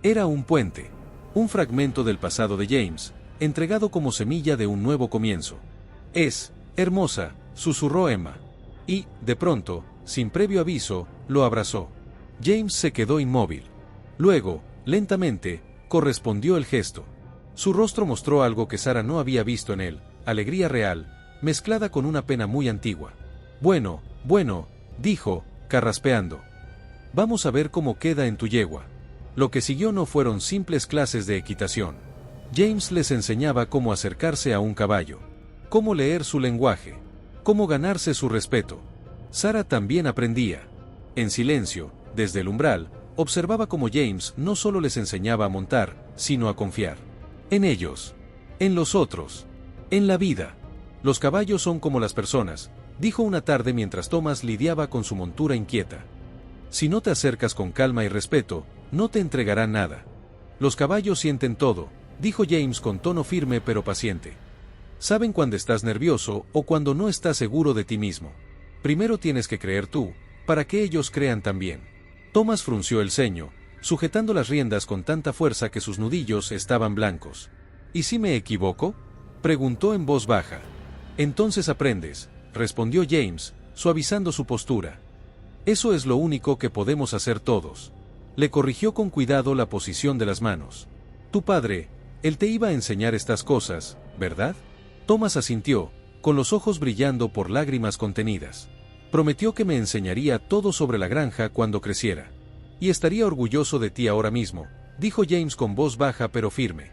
Era un puente. Un fragmento del pasado de James, entregado como semilla de un nuevo comienzo. Es hermosa, susurró Emma. Y, de pronto, sin previo aviso, lo abrazó. James se quedó inmóvil. Luego, lentamente, correspondió el gesto. Su rostro mostró algo que Sara no había visto en él, alegría real, mezclada con una pena muy antigua. Bueno, dijo, carraspeando. Vamos a ver cómo queda en tu yegua. Lo que siguió no fueron simples clases de equitación. James les enseñaba cómo acercarse a un caballo, cómo leer su lenguaje, cómo ganarse su respeto. Sara también aprendía. En silencio, desde el umbral, observaba cómo James no solo les enseñaba a montar, sino a confiar. En ellos. En los otros. En la vida. Los caballos son como las personas, dijo una tarde mientras Thomas lidiaba con su montura inquieta. Si no te acercas con calma y respeto, no te entregarán nada. Los caballos sienten todo, dijo James con tono firme pero paciente. Saben cuando estás nervioso o cuando no estás seguro de ti mismo. Primero tienes que creer tú, para que ellos crean también. Thomas frunció el ceño, sujetando las riendas con tanta fuerza que sus nudillos estaban blancos. ¿Y si me equivoco?, preguntó en voz baja. Entonces aprendes, respondió James, suavizando su postura. Eso es lo único que podemos hacer todos. Le corrigió con cuidado la posición de las manos. Tu padre, él te iba a enseñar estas cosas, ¿verdad? Thomas asintió, con los ojos brillando por lágrimas contenidas. Prometió que me enseñaría todo sobre la granja cuando creciera. Y estaría orgulloso de ti ahora mismo, dijo James con voz baja pero firme.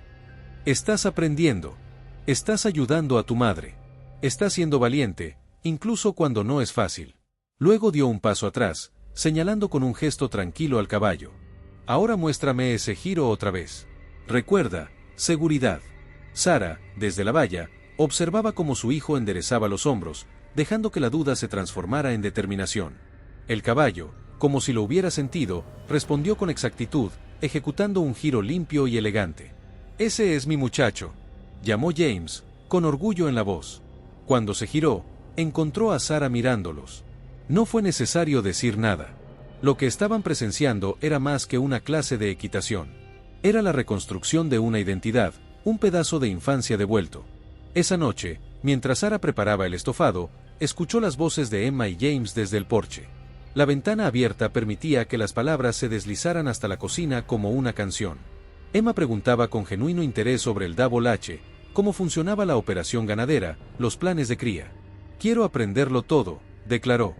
Estás aprendiendo. Estás ayudando a tu madre. Estás siendo valiente, incluso cuando no es fácil. Luego dio un paso atrás, señalando con un gesto tranquilo al caballo. Ahora muéstrame ese giro otra vez. Recuerda, seguridad. Sara, desde la valla, observaba cómo su hijo enderezaba los hombros, dejando que la duda se transformara en determinación. El caballo, como si lo hubiera sentido, respondió con exactitud, ejecutando un giro limpio y elegante. Ese es mi muchacho, llamó James, con orgullo en la voz. Cuando se giró, encontró a Sara mirándolos. No fue necesario decir nada. Lo que estaban presenciando era más que una clase de equitación. Era la reconstrucción de una identidad, un pedazo de infancia devuelto. Esa noche, mientras Sara preparaba el estofado, escuchó las voces de Emma y James desde el porche. La ventana abierta permitía que las palabras se deslizaran hasta la cocina como una canción. Emma preguntaba con genuino interés sobre el Double H, cómo funcionaba la operación ganadera, los planes de cría. Quiero aprenderlo todo, declaró.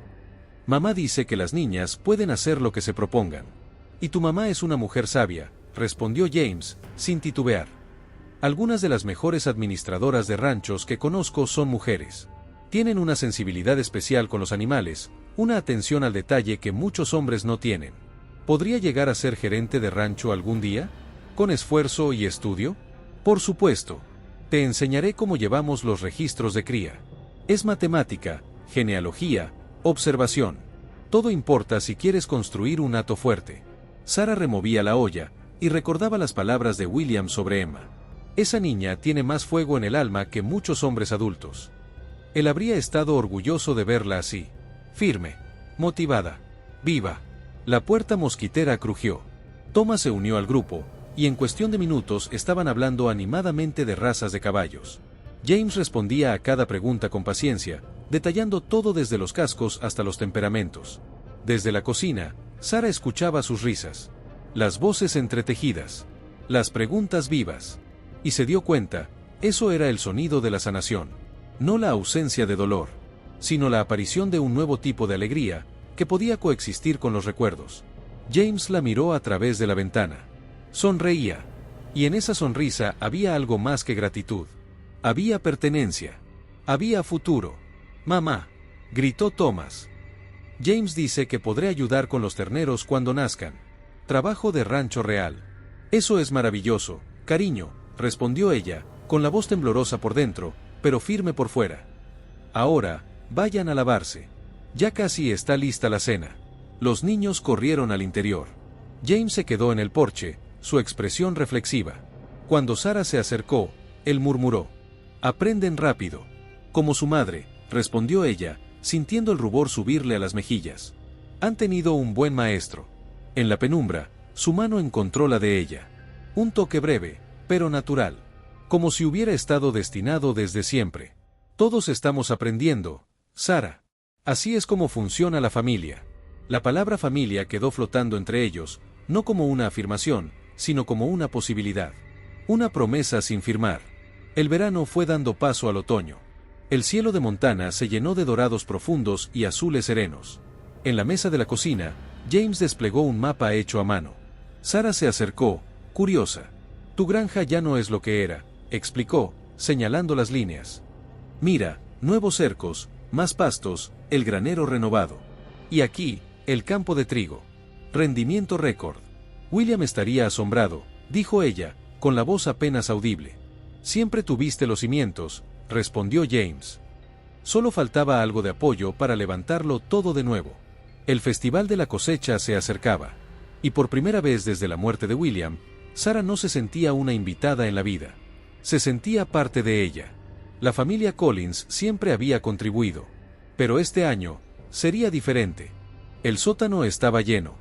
Mamá dice que las niñas pueden hacer lo que se propongan. Y tu mamá es una mujer sabia, respondió James, sin titubear. Algunas de las mejores administradoras de ranchos que conozco son mujeres. Tienen una sensibilidad especial con los animales, una atención al detalle que muchos hombres no tienen. ¿Podría llegar a ser gerente de rancho algún día? ¿Con esfuerzo y estudio? Por supuesto. Te enseñaré cómo llevamos los registros de cría. Es matemática, genealogía, observación. Todo importa si quieres construir un hato fuerte. Sara removía la olla y recordaba las palabras de William sobre Emma. Esa niña tiene más fuego en el alma que muchos hombres adultos. Él habría estado orgulloso de verla así. Firme, motivada, viva. La puerta mosquitera crujió. Thomas se unió al grupo, y en cuestión de minutos estaban hablando animadamente de razas de caballos. James respondía a cada pregunta con paciencia, detallando todo desde los cascos hasta los temperamentos. Desde la cocina, Sara escuchaba sus risas, las voces entretejidas, las preguntas vivas. Y se dio cuenta, eso era el sonido de la sanación. No la ausencia de dolor, sino la aparición de un nuevo tipo de alegría, que podía coexistir con los recuerdos. James la miró a través de la ventana. Sonreía. Y en esa sonrisa había algo más que gratitud. Había pertenencia. Había futuro. «Mamá», gritó Thomas. «James dice que podré ayudar con los terneros cuando nazcan. Trabajo de rancho real». «Eso es maravilloso, cariño», respondió ella, con la voz temblorosa por dentro, pero firme por fuera. «Ahora, vayan a lavarse. Ya casi está lista la cena». Los niños corrieron al interior. James se quedó en el porche, su expresión reflexiva. Cuando Sara se acercó, él murmuró: «Aprenden rápido». «Como su madre», respondió ella, sintiendo el rubor subirle a las mejillas. «Han tenido un buen maestro». En la penumbra, su mano encontró la de ella. Un toque breve, pero natural. Como si hubiera estado destinado desde siempre. «Todos estamos aprendiendo, Sara. Así es como funciona la familia». La palabra familia quedó flotando entre ellos, no como una afirmación, sino como una posibilidad. Una promesa sin firmar. El verano fue dando paso al otoño. El cielo de Montana se llenó de dorados profundos y azules serenos. En la mesa de la cocina, James desplegó un mapa hecho a mano. Sara se acercó, curiosa. «Tu granja ya no es lo que era», explicó, señalando las líneas. «Mira, nuevos cercos, más pastos, el granero renovado. Y aquí, el campo de trigo. Rendimiento récord». «William estaría asombrado», dijo ella, con la voz apenas audible. «Siempre tuviste los cimientos», respondió James. Solo faltaba algo de apoyo para levantarlo todo de nuevo. El festival de la cosecha se acercaba. Y por primera vez desde la muerte de William, Sara no se sentía una invitada en la vida. Se sentía parte de ella. La familia Collins siempre había contribuido. Pero este año, sería diferente. El sótano estaba lleno.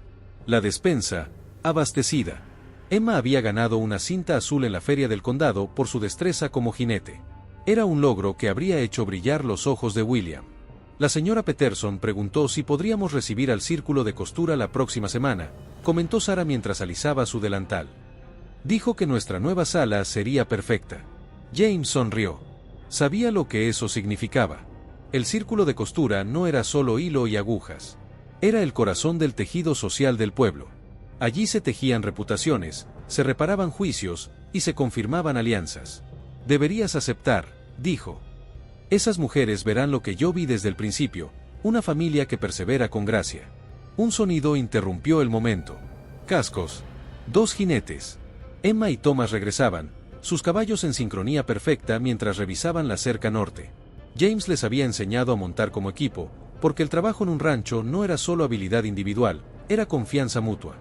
La despensa, abastecida. Emma había ganado una cinta azul en la feria del condado por su destreza como jinete. Era un logro que habría hecho brillar los ojos de William. La señora Peterson preguntó si podríamos recibir al círculo de costura la próxima semana, comentó Sara mientras alisaba su delantal. Dijo que nuestra nueva sala sería perfecta. James sonrió. Sabía lo que eso significaba. El círculo de costura no era solo hilo y agujas. Era el corazón del tejido social del pueblo. Allí se tejían reputaciones, se reparaban juicios y se confirmaban alianzas. «Deberías aceptar», dijo. «Esas mujeres verán lo que yo vi desde el principio, una familia que persevera con gracia». Un sonido interrumpió el momento. Cascos. 2 jinetes. Emma y Thomas regresaban, sus caballos en sincronía perfecta mientras revisaban la cerca norte. James les había enseñado a montar como equipo, porque el trabajo en un rancho no era solo habilidad individual, era confianza mutua.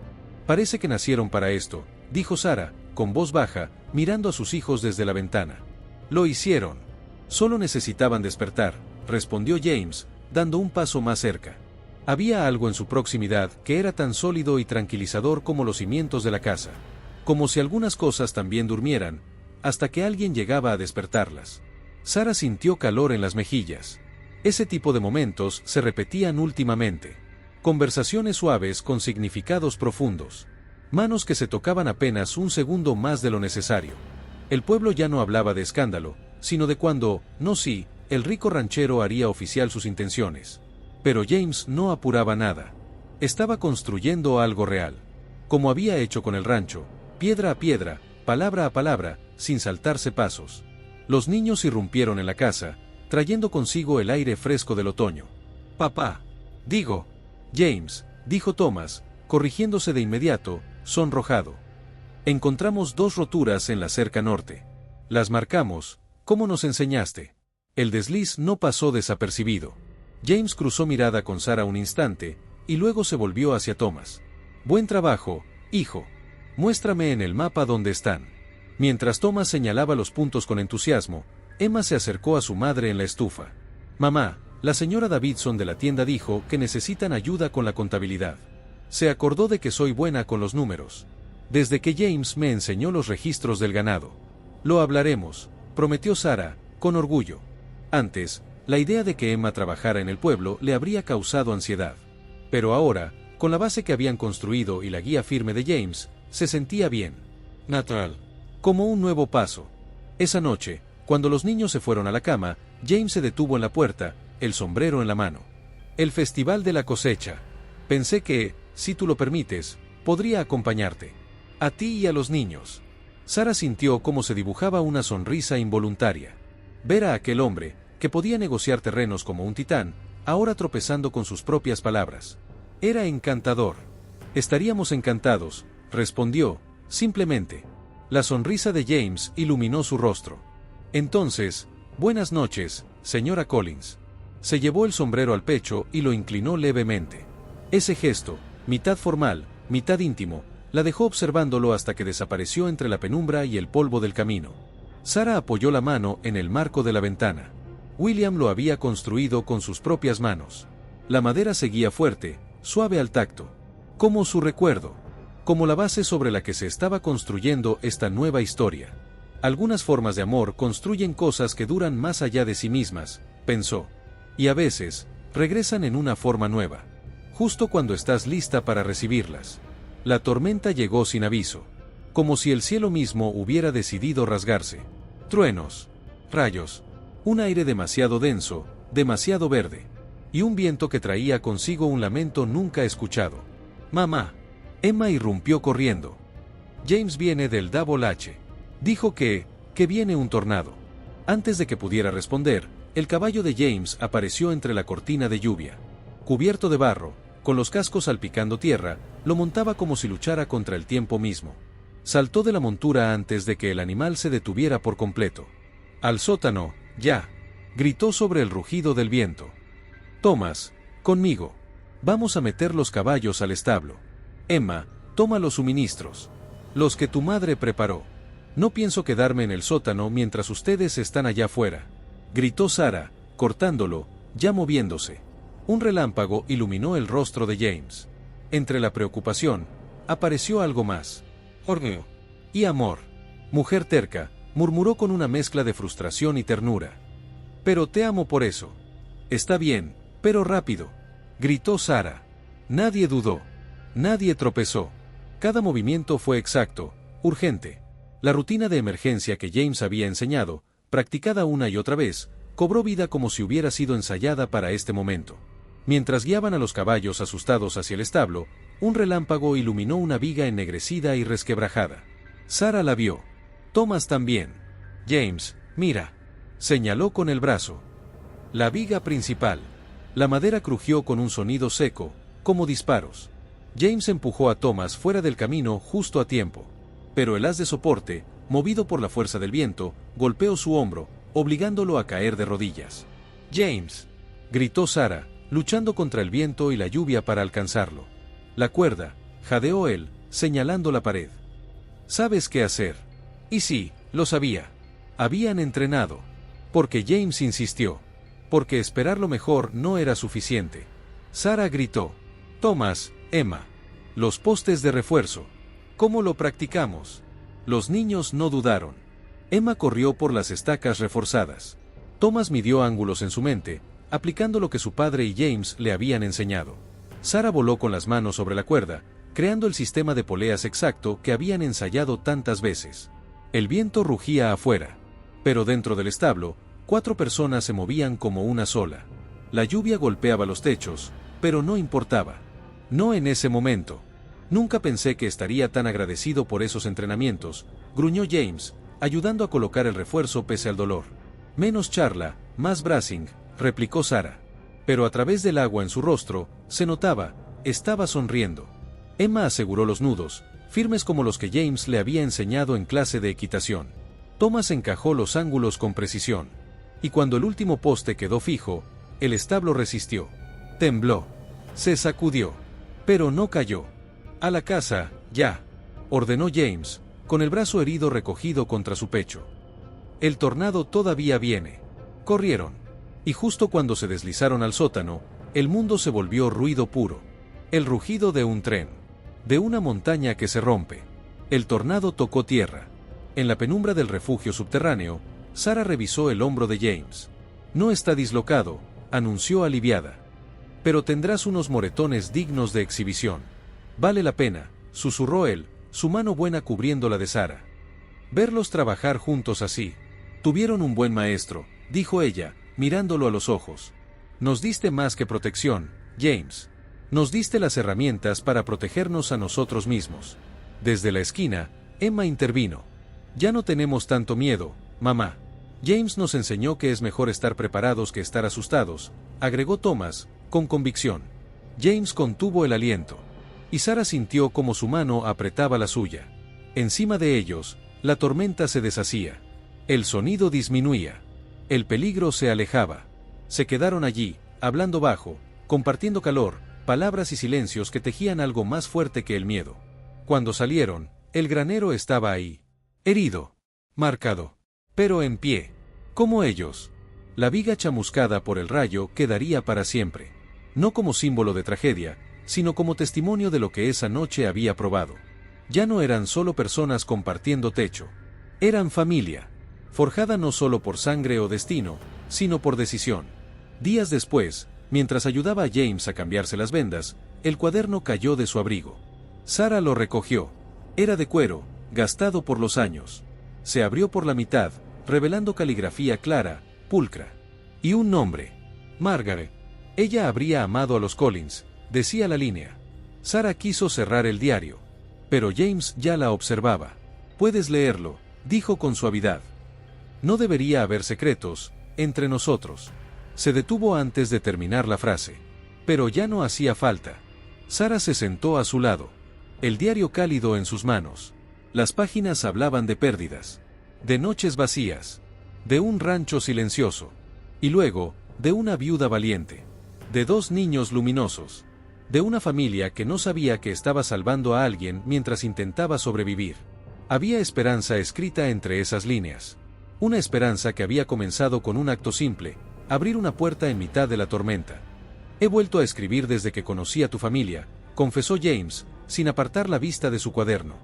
«Parece que nacieron para esto», dijo Sara, con voz baja, mirando a sus hijos desde la ventana. «Lo hicieron. Solo necesitaban despertar», respondió James, dando un paso más cerca. Había algo en su proximidad que era tan sólido y tranquilizador como los cimientos de la casa. Como si algunas cosas también durmieran, hasta que alguien llegaba a despertarlas. Sara sintió calor en las mejillas. Ese tipo de momentos se repetían últimamente. Conversaciones suaves con significados profundos. Manos que se tocaban apenas un segundo más de lo necesario. El pueblo ya no hablaba de escándalo, sino de cuando, no sí, el rico ranchero haría oficial sus intenciones. Pero James no apuraba nada. Estaba construyendo algo real. Como había hecho con el rancho, piedra a piedra, palabra a palabra, sin saltarse pasos. Los niños irrumpieron en la casa, trayendo consigo el aire fresco del otoño. «Papá». «Digo». «James», dijo Thomas, corrigiéndose de inmediato, sonrojado. Encontramos 2 roturas en la cerca norte. Las marcamos, como nos enseñaste. El desliz no pasó desapercibido. James cruzó mirada con Sarah un instante, y luego se volvió hacia Thomas. Buen trabajo, hijo. Muéstrame en el mapa dónde están. Mientras Thomas señalaba los puntos con entusiasmo, Emma se acercó a su madre en la estufa. Mamá, la señora Davidson de la tienda dijo que necesitan ayuda con la contabilidad. Se acordó de que soy buena con los números. Desde que James me enseñó los registros del ganado. Lo hablaremos, prometió Sarah, con orgullo. Antes, la idea de que Emma trabajara en el pueblo le habría causado ansiedad. Pero ahora, con la base que habían construido y la guía firme de James, se sentía bien. Natural. Como un nuevo paso. Esa noche, cuando los niños se fueron a la cama, James se detuvo en la puerta, el sombrero en la mano. El festival de la cosecha. Pensé que, si tú lo permites, podría acompañarte. A ti y a los niños. Sarah sintió cómo se dibujaba una sonrisa involuntaria. Ver a aquel hombre, que podía negociar terrenos como un titán, ahora tropezando con sus propias palabras. Era encantador. Estaríamos encantados, respondió, simplemente. La sonrisa de James iluminó su rostro. Entonces, buenas noches, señora Collins. Se llevó el sombrero al pecho y lo inclinó levemente. Ese gesto, mitad formal, mitad íntimo, la dejó observándolo hasta que desapareció entre la penumbra y el polvo del camino. Sarah apoyó la mano en el marco de la ventana. William lo había construido con sus propias manos. La madera seguía fuerte, suave al tacto. Como su recuerdo. Como la base sobre la que se estaba construyendo esta nueva historia. Algunas formas de amor construyen cosas que duran más allá de sí mismas, pensó. Y a veces, regresan en una forma nueva. Justo cuando estás lista para recibirlas. La tormenta llegó sin aviso. Como si el cielo mismo hubiera decidido rasgarse. Truenos. Rayos. Un aire demasiado denso, demasiado verde. Y un viento que traía consigo un lamento nunca escuchado. Mamá. Emma irrumpió corriendo. James viene del Double H. Dijo que viene un tornado. Antes de que pudiera responder, el caballo de James apareció entre la cortina de lluvia. Cubierto de barro, con los cascos salpicando tierra, lo montaba como si luchara contra el tiempo mismo. Saltó de la montura antes de que el animal se detuviera por completo. Al sótano, ya. Gritó sobre el rugido del viento. Thomas, conmigo. Vamos a meter los caballos al establo. Emma, toma los suministros. Los que tu madre preparó. No pienso quedarme en el sótano mientras ustedes están allá afuera. Gritó Sarah, cortándolo, ya moviéndose. Un relámpago iluminó el rostro de James. Entre la preocupación, apareció algo más. Horneo. Y amor. Mujer terca, murmuró con una mezcla de frustración y ternura. Pero te amo por eso. Está bien, pero rápido. Gritó Sarah. Nadie dudó. Nadie tropezó. Cada movimiento fue exacto, urgente. La rutina de emergencia que James había enseñado, practicada una y otra vez, cobró vida como si hubiera sido ensayada para este momento. Mientras guiaban a los caballos asustados hacia el establo, un relámpago iluminó una viga ennegrecida y resquebrajada. Sarah la vio. Thomas también. James, mira. Señaló con el brazo. La viga principal. La madera crujió con un sonido seco, como disparos. James empujó a Thomas fuera del camino justo a tiempo. Pero el haz de soporte, movido por la fuerza del viento, golpeó su hombro, obligándolo a caer de rodillas. James. Gritó Sarah, luchando contra el viento y la lluvia para alcanzarlo. La cuerda, jadeó él, señalando la pared. ¿Sabes qué hacer? Y sí, lo sabía. Habían entrenado. Porque James insistió. Porque esperar lo mejor no era suficiente. Sarah gritó. Thomas, Emma. Los postes de refuerzo. ¿Cómo lo practicamos? Los niños no dudaron. Emma corrió por las estacas reforzadas. Thomas midió ángulos en su mente, aplicando lo que su padre y James le habían enseñado. Sarah voló con las manos sobre la cuerda, creando el sistema de poleas exacto que habían ensayado tantas veces. El viento rugía afuera. Pero dentro del establo, 4 personas se movían como una sola. La lluvia golpeaba los techos, pero no importaba. No en ese momento. Nunca pensé que estaría tan agradecido por esos entrenamientos, gruñó James, ayudando a colocar el refuerzo pese al dolor. Menos charla, más bracing, replicó Sarah. Pero a través del agua en su rostro, se notaba, estaba sonriendo. Emma aseguró los nudos, firmes como los que James le había enseñado en clase de equitación. Thomas encajó los ángulos con precisión. Y cuando el último poste quedó fijo, el establo resistió. Tembló. Se sacudió. Pero no cayó. «A la casa, ya», ordenó James, con el brazo herido recogido contra su pecho. «El tornado todavía viene». Corrieron. Y justo cuando se deslizaron al sótano, el mundo se volvió ruido puro. El rugido de un tren. De una montaña que se rompe. El tornado tocó tierra. En la penumbra del refugio subterráneo, Sarah revisó el hombro de James. «No está dislocado», anunció aliviada. «Pero tendrás unos moretones dignos de exhibición». «Vale la pena», susurró él, su mano buena cubriendo la de Sarah. «Verlos trabajar juntos así. Tuvieron un buen maestro», dijo ella, mirándolo a los ojos. «Nos diste más que protección, James. Nos diste las herramientas para protegernos a nosotros mismos». Desde la esquina, Emma intervino. «Ya no tenemos tanto miedo, mamá. James nos enseñó que es mejor estar preparados que estar asustados», agregó Thomas, con convicción. James contuvo el aliento. Y Sarah sintió como su mano apretaba la suya. Encima de ellos, la tormenta se deshacía. El sonido disminuía. El peligro se alejaba. Se quedaron allí, hablando bajo, compartiendo calor, palabras y silencios que tejían algo más fuerte que el miedo. Cuando salieron, el granero estaba ahí. Herido. Marcado. Pero en pie. Como ellos. La viga chamuscada por el rayo quedaría para siempre. No como símbolo de tragedia, sino como testimonio de lo que esa noche había probado. Ya no eran solo personas compartiendo techo. Eran familia. Forjada no solo por sangre o destino, sino por decisión. Días después, mientras ayudaba a James a cambiarse las vendas, el cuaderno cayó de su abrigo. Sarah lo recogió. Era de cuero, gastado por los años. Se abrió por la mitad, revelando caligrafía clara, pulcra. Y un nombre. Margaret. Ella habría amado a los Collins, decía la línea. Sarah quiso cerrar el diario. Pero James ya la observaba. «Puedes leerlo», dijo con suavidad. «No debería haber secretos entre nosotros». Se detuvo antes de terminar la frase. Pero ya no hacía falta. Sarah se sentó a su lado. El diario cálido en sus manos. Las páginas hablaban de pérdidas. De noches vacías. De un rancho silencioso. Y luego, de una viuda valiente. De 2 niños luminosos. De una familia que no sabía que estaba salvando a alguien mientras intentaba sobrevivir. Había esperanza escrita entre esas líneas. Una esperanza que había comenzado con un acto simple, abrir una puerta en mitad de la tormenta. «He vuelto a escribir desde que conocí a tu familia», confesó James, sin apartar la vista de su cuaderno.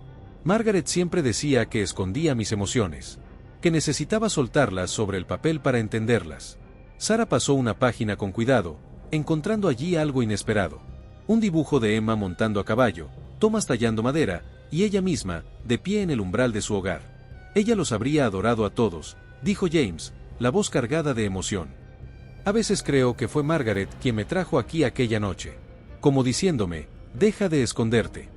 «Margaret siempre decía que escondía mis emociones, que necesitaba soltarlas sobre el papel para entenderlas». Sarah pasó una página con cuidado, encontrando allí algo inesperado. Un dibujo de Emma montando a caballo, Thomas tallando madera, y ella misma, de pie en el umbral de su hogar. «Ella los habría adorado a todos», dijo James, la voz cargada de emoción. «A veces creo que fue Margaret quien me trajo aquí aquella noche. Como diciéndome, deja de esconderte».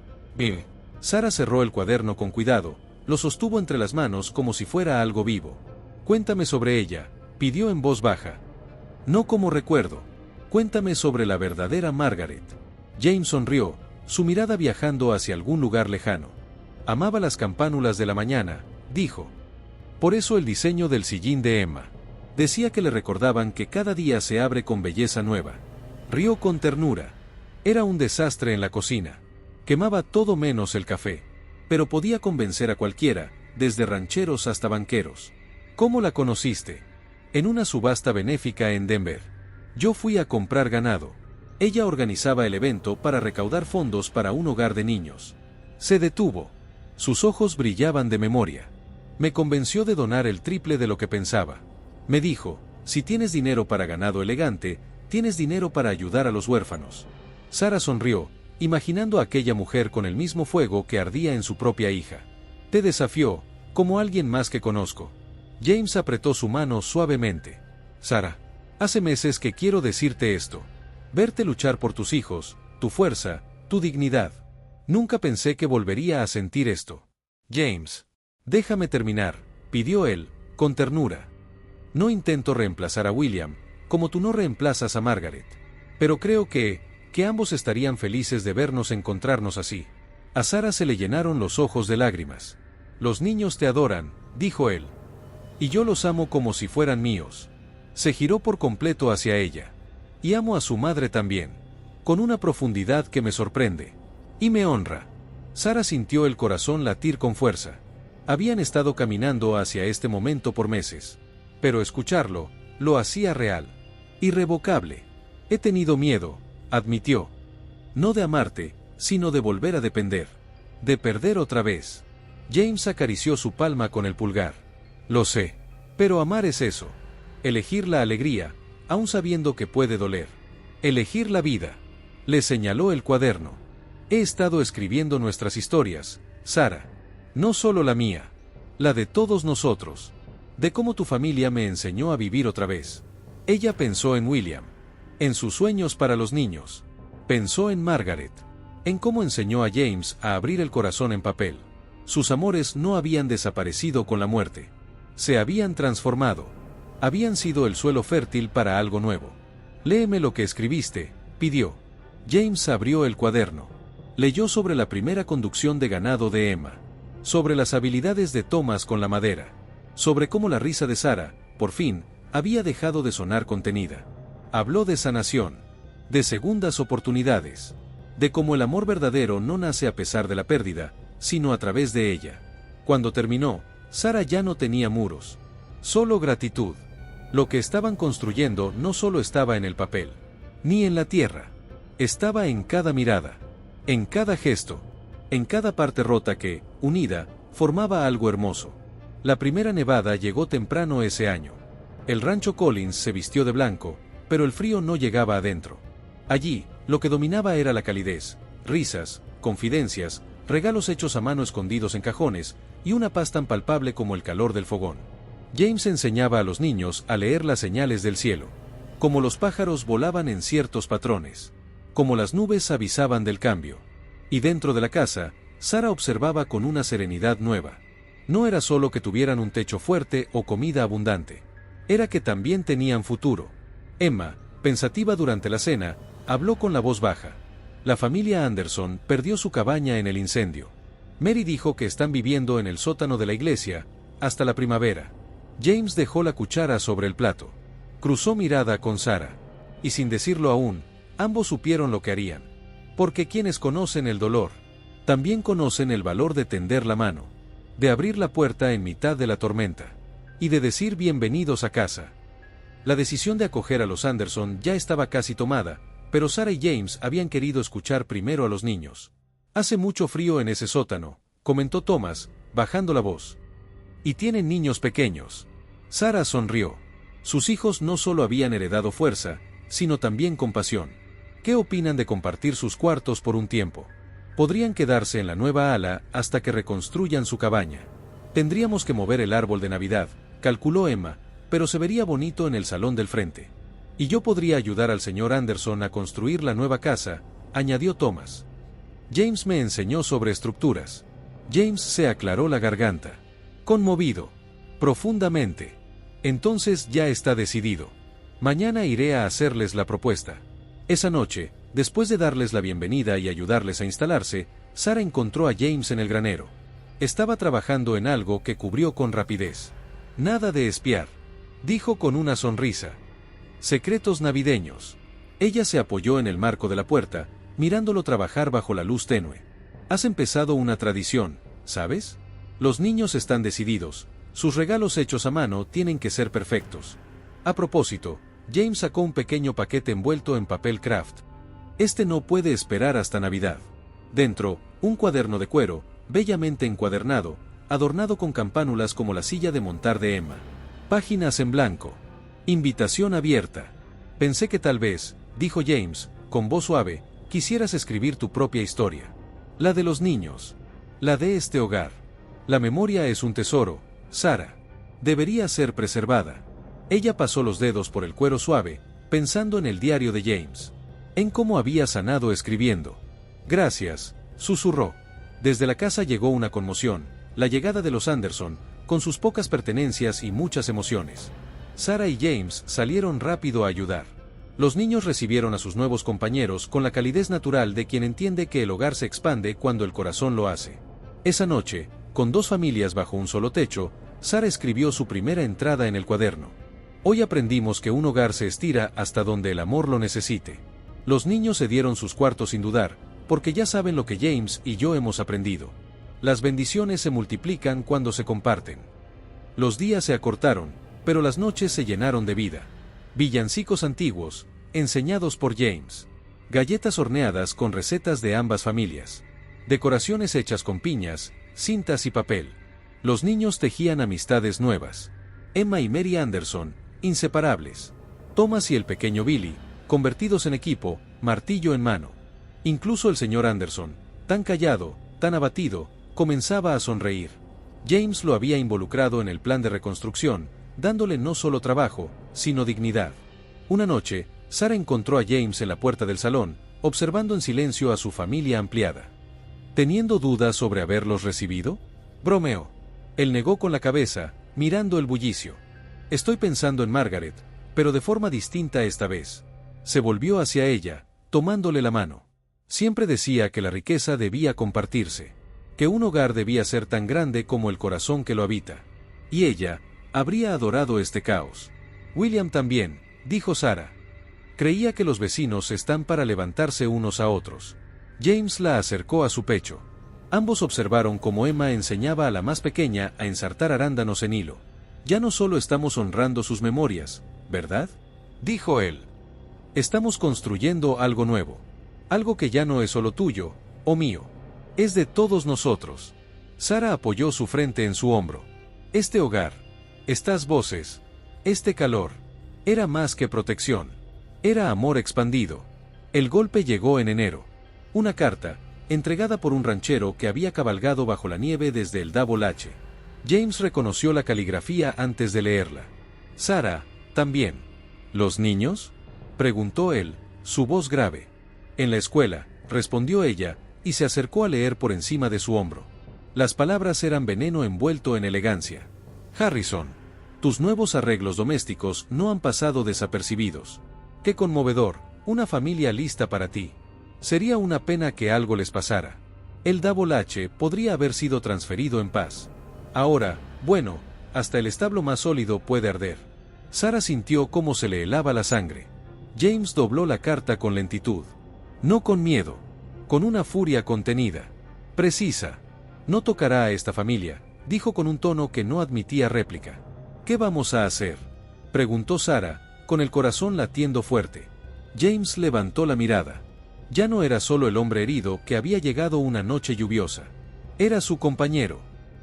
Sarah cerró el cuaderno con cuidado, lo sostuvo entre las manos como si fuera algo vivo. «Cuéntame sobre ella», pidió en voz baja. «No como recuerdo. Cuéntame sobre la verdadera Margaret». James sonrió, su mirada viajando hacia algún lugar lejano. «Amaba las campánulas de la mañana», dijo. «Por eso el diseño del sillín de Emma. Decía que le recordaban que cada día se abre con belleza nueva». Rió con ternura. Era un desastre en la cocina. Quemaba todo menos el café. Pero podía convencer a cualquiera, desde rancheros hasta banqueros. «¿Cómo la conociste?» «En una subasta benéfica en Denver. Yo fui a comprar ganado. Ella organizaba el evento para recaudar fondos para un hogar de niños». Se detuvo. Sus ojos brillaban de memoria. «Me convenció de donar el triple de lo que pensaba. Me dijo, si tienes dinero para ganado elegante, tienes dinero para ayudar a los huérfanos». Sarah sonrió, imaginando a aquella mujer con el mismo fuego que ardía en su propia hija. «Te desafió, como alguien más que conozco». James apretó su mano suavemente. «Sarah, hace meses que quiero decirte esto. Verte luchar por tus hijos, tu fuerza, tu dignidad. Nunca pensé que volvería a sentir esto». «James, déjame terminar», pidió él, con ternura. «No intento reemplazar a William, como tú no reemplazas a Margaret. Pero creo que, que ambos estarían felices de vernos encontrarnos así. A Sara se le llenaron los ojos de lágrimas. Los niños te adoran, dijo él. Y yo los amo como si fueran míos. Se giró por completo hacia ella. Y amo a su madre también, con una profundidad que me sorprende. Y me honra. Sara sintió el corazón latir con fuerza. Habían estado caminando hacia este momento por meses. Pero escucharlo, lo hacía real. Irrevocable. He tenido miedo, admitió. No de amarte, sino de volver a depender. De perder otra vez. James acarició su palma con el pulgar. Lo sé. Pero amar es eso. Elegir la alegría, aun sabiendo que puede doler. Elegir la vida. Le señaló el cuaderno. He estado escribiendo nuestras historias, Sara. No solo la mía. La de todos nosotros. De cómo tu familia me enseñó a vivir otra vez. Ella pensó en William. En sus sueños para los niños. Pensó en Margaret. En cómo enseñó a James a abrir el corazón en papel. Sus amores no habían desaparecido con la muerte. Se habían transformado. Habían sido el suelo fértil para algo nuevo. Léeme lo que escribiste, pidió. James abrió el cuaderno. Leyó sobre la primera conducción de ganado de Emma. Sobre las habilidades de Thomas con la madera. Sobre cómo la risa de Sara, por fin, había dejado de sonar contenida. Habló de sanación. De segundas oportunidades. De cómo el amor verdadero no nace a pesar de la pérdida, sino a través de ella. Cuando terminó, Sara ya no tenía muros. Solo gratitud. Lo que estaban construyendo no solo estaba en el papel, ni en la tierra. Estaba en cada mirada, en cada gesto, en cada parte rota que, unida, formaba algo hermoso. La primera nevada llegó temprano ese año. El rancho Collins se vistió de blanco, pero el frío no llegaba adentro. Allí, lo que dominaba era la calidez, risas, confidencias, regalos hechos a mano escondidos en cajones, y una paz tan palpable como el calor del fogón. James enseñaba a los niños a leer las señales del cielo. Como los pájaros volaban en ciertos patrones. Como las nubes avisaban del cambio. Y dentro de la casa, Sara observaba con una serenidad nueva. No era solo que tuvieran un techo fuerte o comida abundante. Era que también tenían futuro. Emma, pensativa durante la cena, habló con la voz baja. La familia Anderson perdió su cabaña en el incendio. Mary dijo que están viviendo en el sótano de la iglesia, hasta la primavera. James dejó la cuchara sobre el plato. Cruzó mirada con Sara. Y sin decirlo aún, ambos supieron lo que harían. Porque quienes conocen el dolor, también conocen el valor de tender la mano. De abrir la puerta en mitad de la tormenta. Y de decir bienvenidos a casa. La decisión de acoger a los Anderson ya estaba casi tomada, pero Sara y James habían querido escuchar primero a los niños. Hace mucho frío en ese sótano, comentó Thomas, bajando la voz. Y tienen niños pequeños. Sara sonrió. Sus hijos no solo habían heredado fuerza, sino también compasión. ¿Qué opinan de compartir sus cuartos por un tiempo? Podrían quedarse en la nueva ala hasta que reconstruyan su cabaña. Tendríamos que mover el árbol de Navidad, calculó Emma, pero se vería bonito en el salón del frente. Y yo podría ayudar al señor Anderson a construir la nueva casa, añadió Thomas. James me enseñó sobre estructuras. James se aclaró la garganta. Conmovido. Profundamente. Entonces ya está decidido. Mañana iré a hacerles la propuesta. Esa noche, después de darles la bienvenida y ayudarles a instalarse, Sara encontró a James en el granero. Estaba trabajando en algo que cubrió con rapidez. Nada de espiar, dijo con una sonrisa. Secretos navideños. Ella se apoyó en el marco de la puerta, mirándolo trabajar bajo la luz tenue. Has empezado una tradición, ¿sabes? Los niños están decididos, sus regalos hechos a mano tienen que ser perfectos. A propósito, James sacó un pequeño paquete envuelto en papel craft. Este no puede esperar hasta Navidad. Dentro, un cuaderno de cuero, bellamente encuadernado, adornado con campánulas como la silla de montar de Emma. Páginas en blanco. Invitación abierta. Pensé que tal vez, dijo James, con voz suave, quisieras escribir tu propia historia. La de los niños. La de este hogar. La memoria es un tesoro, Sara. Debería ser preservada. Ella pasó los dedos por el cuero suave, pensando en el diario de James. En cómo había sanado escribiendo. Gracias, susurró. Desde la casa llegó una conmoción, la llegada de los Anderson, con sus pocas pertenencias y muchas emociones. Sara y James salieron rápido a ayudar. Los niños recibieron a sus nuevos compañeros con la calidez natural de quien entiende que el hogar se expande cuando el corazón lo hace. Esa noche, con 2 familias bajo un solo techo, Sara escribió su primera entrada en el cuaderno. Hoy aprendimos que un hogar se estira hasta donde el amor lo necesite. Los niños se dieron sus cuartos sin dudar, porque ya saben lo que James y yo hemos aprendido. Las bendiciones se multiplican cuando se comparten. Los días se acortaron, pero las noches se llenaron de vida. Villancicos antiguos, enseñados por James. Galletas horneadas con recetas de ambas familias. Decoraciones hechas con piñas, cintas y papel. Los niños tejían amistades nuevas. Emma y Mary Anderson, inseparables. Thomas y el pequeño Billy, convertidos en equipo, martillo en mano. Incluso el señor Anderson, tan callado, tan abatido, comenzaba a sonreír. James lo había involucrado en el plan de reconstrucción, dándole no solo trabajo, sino dignidad. Una noche, Sara encontró a James en la puerta del salón, observando en silencio a su familia ampliada. ¿Teniendo dudas sobre haberlos recibido? Bromeó. Él negó con la cabeza, mirando el bullicio. Estoy pensando en Margaret, pero de forma distinta esta vez. Se volvió hacia ella, tomándole la mano. Siempre decía que la riqueza debía compartirse, que un hogar debía ser tan grande como el corazón que lo habita. Y ella habría adorado este caos. William también, dijo Sara. Creía que los vecinos están para levantarse unos a otros. James la acercó a su pecho. Ambos observaron cómo Emma enseñaba a la más pequeña a ensartar arándanos en hilo. Ya no solo estamos honrando sus memorias, ¿verdad?, dijo él. Estamos construyendo algo nuevo. Algo que ya no es solo tuyo, o mío. Es de todos nosotros. Sara apoyó su frente en su hombro. Este hogar, estas voces, este calor, era más que protección. Era amor expandido. El golpe llegó en enero. Una carta, entregada por un ranchero que había cabalgado bajo la nieve desde el Double H. James reconoció la caligrafía antes de leerla. Sara, también. ¿Los niños?, preguntó él, su voz grave. En la escuela, respondió ella, y se acercó a leer por encima de su hombro. Las palabras eran veneno envuelto en elegancia. Harrison, tus nuevos arreglos domésticos no han pasado desapercibidos. Qué conmovedor, una familia lista para ti. Sería una pena que algo les pasara. El Double H podría haber sido transferido en paz. Ahora, bueno, hasta el establo más sólido puede arder. Sara sintió cómo se le helaba la sangre. James dobló la carta con lentitud. No con miedo. Con una furia contenida. Precisa. No tocará a esta familia, dijo con un tono que no admitía réplica. ¿Qué vamos a hacer?, preguntó Sara, con el corazón latiendo fuerte. James levantó la mirada. Ya no era solo el hombre herido que había llegado una noche lluviosa. Era su compañero,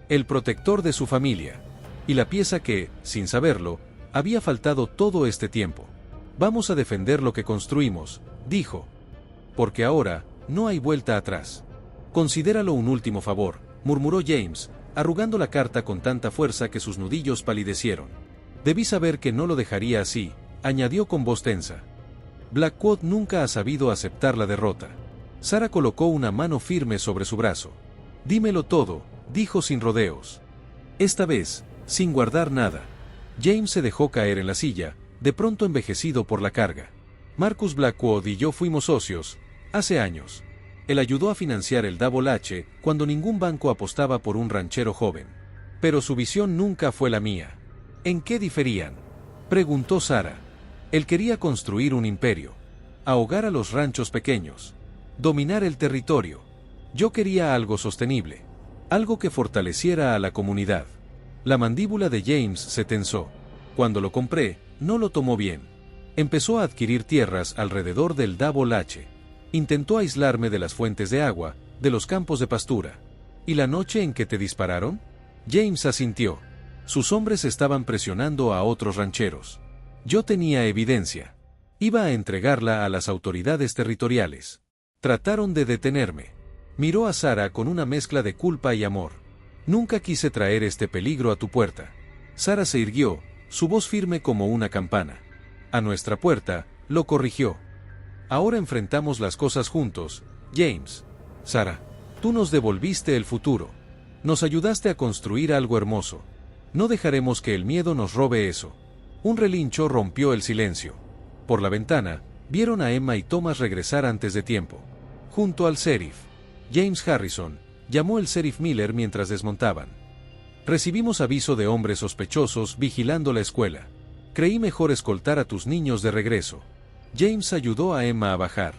el protector de su familia, y la pieza que, sin saberlo, había faltado todo este tiempo. Vamos a defender lo que construimos, dijo. Porque ahora, no hay vuelta atrás. Considéralo un último favor, murmuró James, arrugando la carta con tanta fuerza que sus nudillos palidecieron. Debí saber que no lo dejaría así, añadió con voz tensa. Blackwood nunca ha sabido aceptar la derrota. Sara colocó una mano firme sobre su brazo. Dímelo todo, dijo sin rodeos. Esta vez, sin guardar nada. James se dejó caer en la silla, de pronto envejecido por la carga. Marcus Blackwood y yo fuimos socios, hace años. Él ayudó a financiar el Double H cuando ningún banco apostaba por un ranchero joven. Pero su visión nunca fue la mía. ¿En qué diferían?, preguntó Sara. Él quería construir un imperio. Ahogar a los ranchos pequeños. Dominar el territorio. Yo quería algo sostenible. Algo que fortaleciera a la comunidad. La mandíbula de James se tensó. Cuando lo compré, no lo tomó bien. Empezó a adquirir tierras alrededor del Double H. Intentó aislarme de las fuentes de agua, de los campos de pastura. ¿Y la noche en que te dispararon? James asintió. Sus hombres estaban presionando a otros rancheros. Yo tenía evidencia. Iba a entregarla a las autoridades territoriales. Trataron de detenerme. Miró a Sara con una mezcla de culpa y amor. Nunca quise traer este peligro a tu puerta. Sara se irguió, su voz firme como una campana. A nuestra puerta, lo corrigió. Ahora enfrentamos las cosas juntos, James. Sara, tú nos devolviste el futuro. Nos ayudaste a construir algo hermoso. No dejaremos que el miedo nos robe eso. Un relincho rompió el silencio. Por la ventana, vieron a Emma y Thomas regresar antes de tiempo. Junto al sheriff James Harrison, llamó el sheriff Miller mientras desmontaban. Recibimos aviso de hombres sospechosos vigilando la escuela. Creí mejor escoltar a tus niños de regreso. James ayudó a Emma a bajar.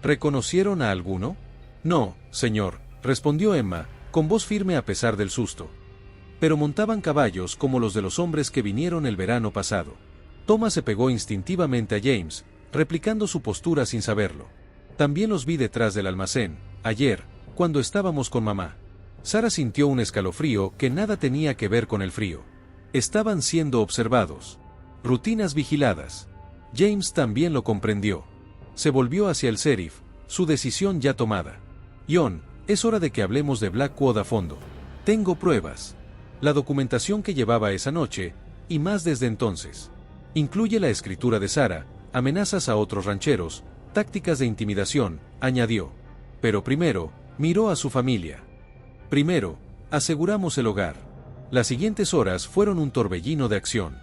¿Reconocieron a alguno? No, señor, respondió Emma, con voz firme a pesar del susto. Pero montaban caballos como los de los hombres que vinieron el verano pasado. Thomas se pegó instintivamente a James, replicando su postura sin saberlo. También los vi detrás del almacén, ayer, cuando estábamos con mamá. Sarah sintió un escalofrío que nada tenía que ver con el frío. Estaban siendo observados. Rutinas vigiladas. James también lo comprendió. Se volvió hacia el sheriff, su decisión ya tomada. John, es hora de que hablemos de Blackwood a fondo. Tengo pruebas. La documentación que llevaba esa noche, y más desde entonces. Incluye la escritura de Sarah, amenazas a otros rancheros, tácticas de intimidación, añadió. Pero primero, miró a su familia. Primero, aseguramos el hogar. Las siguientes horas fueron un torbellino de acción.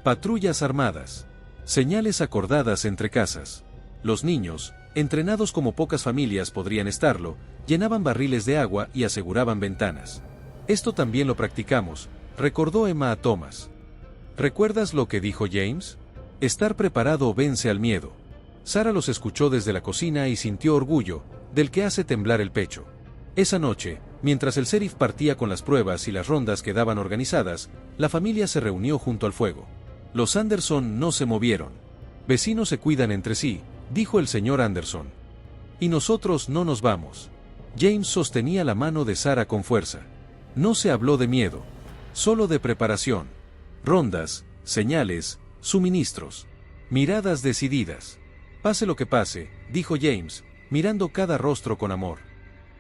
Patrullas armadas. Señales acordadas entre casas. Los niños, entrenados como pocas familias podrían estarlo, llenaban barriles de agua y aseguraban ventanas. Esto también lo practicamos, recordó Emma a Thomas. ¿Recuerdas lo que dijo James? Estar preparado vence al miedo. Sarah los escuchó desde la cocina y sintió orgullo, del que hace temblar el pecho. Esa noche, mientras el sheriff partía con las pruebas y las rondas quedaban organizadas, la familia se reunió junto al fuego. Los Anderson no se movieron. Vecinos se cuidan entre sí, dijo el señor Anderson. Y nosotros no nos vamos. James sostenía la mano de Sarah con fuerza. No se habló de miedo, solo de preparación. Rondas, señales, suministros. Miradas decididas. Pase lo que pase, dijo James, mirando cada rostro con amor.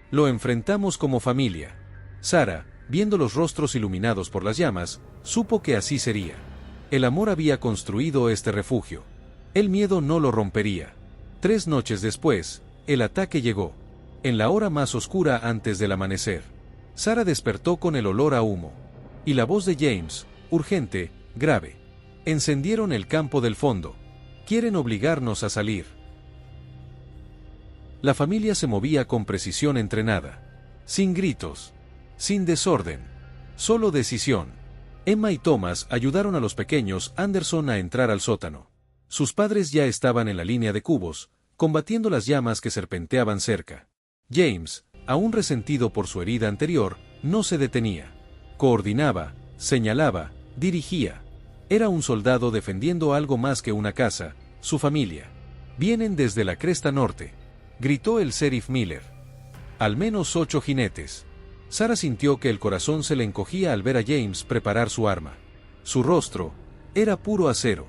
Lo enfrentamos como familia. Sarah, viendo los rostros iluminados por las llamas, supo que así sería. El amor había construido este refugio. El miedo no lo rompería. 3 noches después, el ataque llegó. En la hora más oscura antes del amanecer. Sarah despertó con el olor a humo. Y la voz de James, urgente, grave. Encendieron el campo del fondo. Quieren obligarnos a salir. La familia se movía con precisión entrenada. Sin gritos. Sin desorden. Solo decisión. Emma y Thomas ayudaron a los pequeños Anderson a entrar al sótano. Sus padres ya estaban en la línea de cubos, combatiendo las llamas que serpenteaban cerca. James, aún resentido por su herida anterior, no se detenía. Coordinaba, señalaba, dirigía. Era un soldado defendiendo algo más que una casa, su familia. Vienen desde la cresta norte, gritó el sheriff Miller. Al menos 8 jinetes. Sarah sintió que el corazón se le encogía al ver a James preparar su arma. Su rostro era puro acero.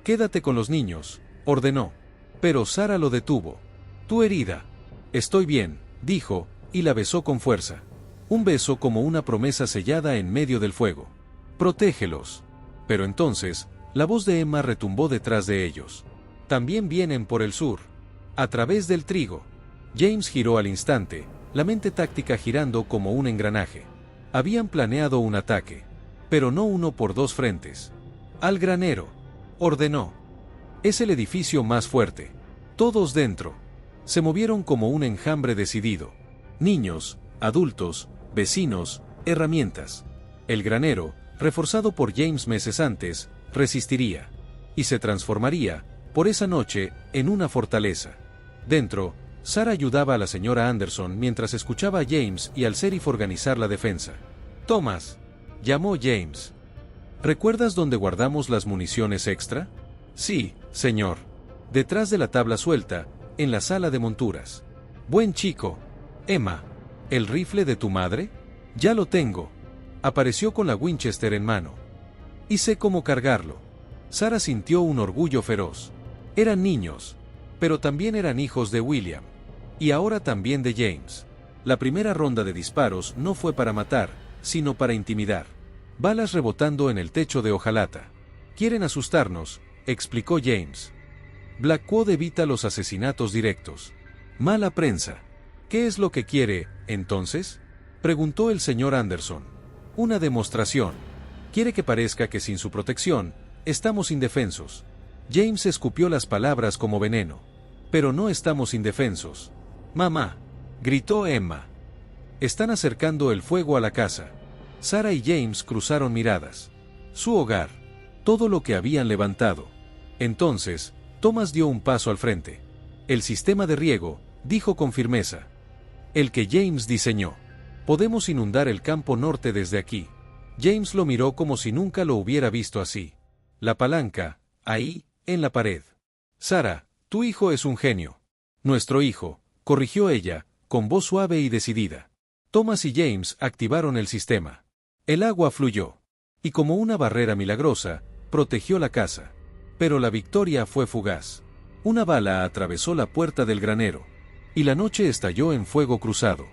Quédate con los niños, ordenó. Pero Sarah lo detuvo. Tu herida. Estoy bien, dijo, y la besó con fuerza. Un beso como una promesa sellada en medio del fuego. Protégelos. Pero entonces, la voz de Emma retumbó detrás de ellos. También vienen por el sur. A través del trigo. James giró al instante, la mente táctica girando como un engranaje. Habían planeado un ataque. Pero no uno por 2 frentes. Al granero. Ordenó. Es el edificio más fuerte. Todos dentro. Se movieron como un enjambre decidido. Niños, adultos, vecinos, herramientas. El granero, reforzado por James meses antes, resistiría. Y se transformaría, por esa noche, en una fortaleza. Dentro, Sarah ayudaba a la señora Anderson mientras escuchaba a James y al sheriff organizar la defensa. Thomas, llamó James. ¿Recuerdas dónde guardamos las municiones extra? Sí, señor. Detrás de la tabla suelta, en la sala de monturas. Buen chico. Emma, ¿el rifle de tu madre? Ya lo tengo. Apareció con la Winchester en mano. Y sé cómo cargarlo. Sarah sintió un orgullo feroz. Eran niños, pero también eran hijos de William. Y ahora también de James. La primera ronda de disparos no fue para matar, sino para intimidar. Balas rebotando en el techo de hojalata. Quieren asustarnos, explicó James. Blackwood evita los asesinatos directos. Mala prensa. ¿Qué es lo que quiere, entonces? Preguntó el señor Anderson. Una demostración. Quiere que parezca que sin su protección, estamos indefensos. James escupió las palabras como veneno. Pero no estamos indefensos. Mamá, gritó Emma. Están acercando el fuego a la casa. Sarah y James cruzaron miradas. Su hogar. Todo lo que habían levantado. Entonces, Thomas dio un paso al frente. El sistema de riego, dijo con firmeza. El que James diseñó. Podemos inundar el campo norte desde aquí. James lo miró como si nunca lo hubiera visto así. La palanca, ahí, en la pared. Sarah, tu hijo es un genio. Nuestro hijo, corrigió ella, con voz suave y decidida. Thomas y James activaron el sistema. El agua fluyó. Y como una barrera milagrosa, protegió la casa. Pero la victoria fue fugaz. Una bala atravesó la puerta del granero. Y la noche estalló en fuego cruzado.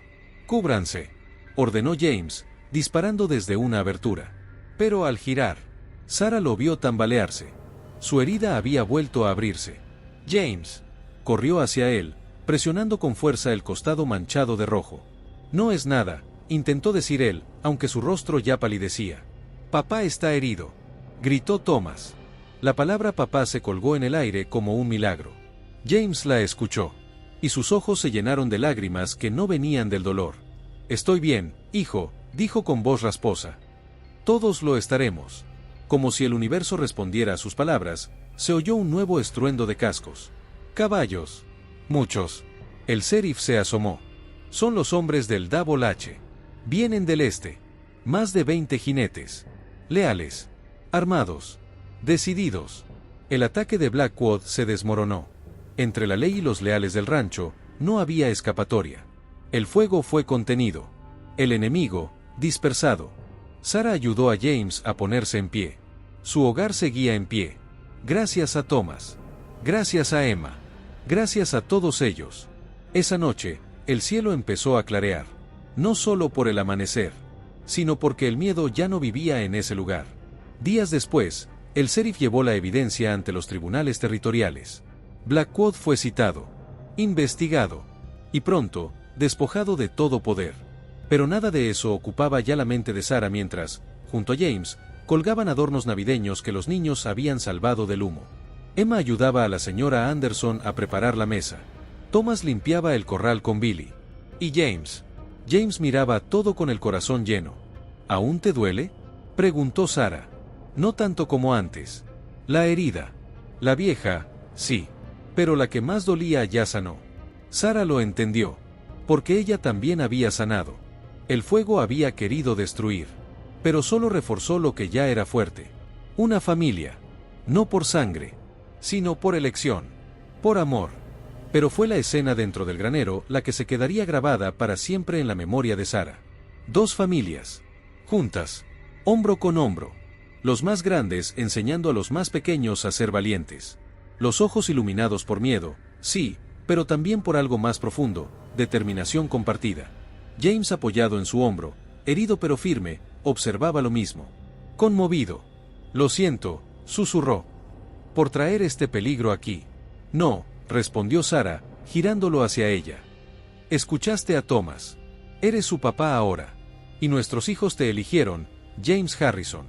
Cúbranse, ordenó James, disparando desde una abertura. Pero al girar, Sarah lo vio tambalearse. Su herida había vuelto a abrirse. James corrió hacia él, presionando con fuerza el costado manchado de rojo. No es nada, intentó decir él, aunque su rostro ya palidecía. Papá está herido, gritó Thomas. La palabra papá se colgó en el aire como un milagro. James la escuchó, y sus ojos se llenaron de lágrimas que no venían del dolor. Estoy bien, hijo, dijo con voz rasposa. Todos lo estaremos. Como si el universo respondiera a sus palabras, se oyó un nuevo estruendo de cascos. Caballos. Muchos. El sheriff se asomó. Son los hombres del Double H. Vienen del este. Más de 20 jinetes. Leales. Armados. Decididos. El ataque de Blackwood se desmoronó. Entre la ley y los leales del rancho, no había escapatoria. El fuego fue contenido. El enemigo, dispersado. Sarah ayudó a James a ponerse en pie. Su hogar seguía en pie. Gracias a Thomas. Gracias a Emma. Gracias a todos ellos. Esa noche, el cielo empezó a clarear. No solo por el amanecer, sino porque el miedo ya no vivía en ese lugar. Días después, el sheriff llevó la evidencia ante los tribunales territoriales. Blackwood fue citado, investigado, y pronto, despojado de todo poder. Pero nada de eso ocupaba ya la mente de Sarah mientras, junto a James, colgaban adornos navideños que los niños habían salvado del humo. Emma ayudaba a la señora Anderson a preparar la mesa. Thomas limpiaba el corral con Billy. ¿Y James? James miraba todo con el corazón lleno. ¿Aún te duele?, preguntó Sarah. No tanto como antes. La herida. La vieja, sí. Pero la que más dolía ya sanó. Sarah lo entendió. Porque ella también había sanado. El fuego había querido destruir. Pero solo reforzó lo que ya era fuerte. Una familia. No por sangre, sino por elección. Por amor. Pero fue la escena dentro del granero la que se quedaría grabada para siempre en la memoria de Sarah. Dos familias. Juntas. Hombro con hombro. Los más grandes enseñando a los más pequeños a ser valientes. Los ojos iluminados por miedo, sí, pero también por algo más profundo, determinación compartida. James, apoyado en su hombro, herido pero firme, observaba lo mismo. Conmovido. Lo siento, susurró. Por traer este peligro aquí. No, respondió Sarah, girándolo hacia ella. Escuchaste a Thomas. Eres su papá ahora. Y nuestros hijos te eligieron, James Harrison.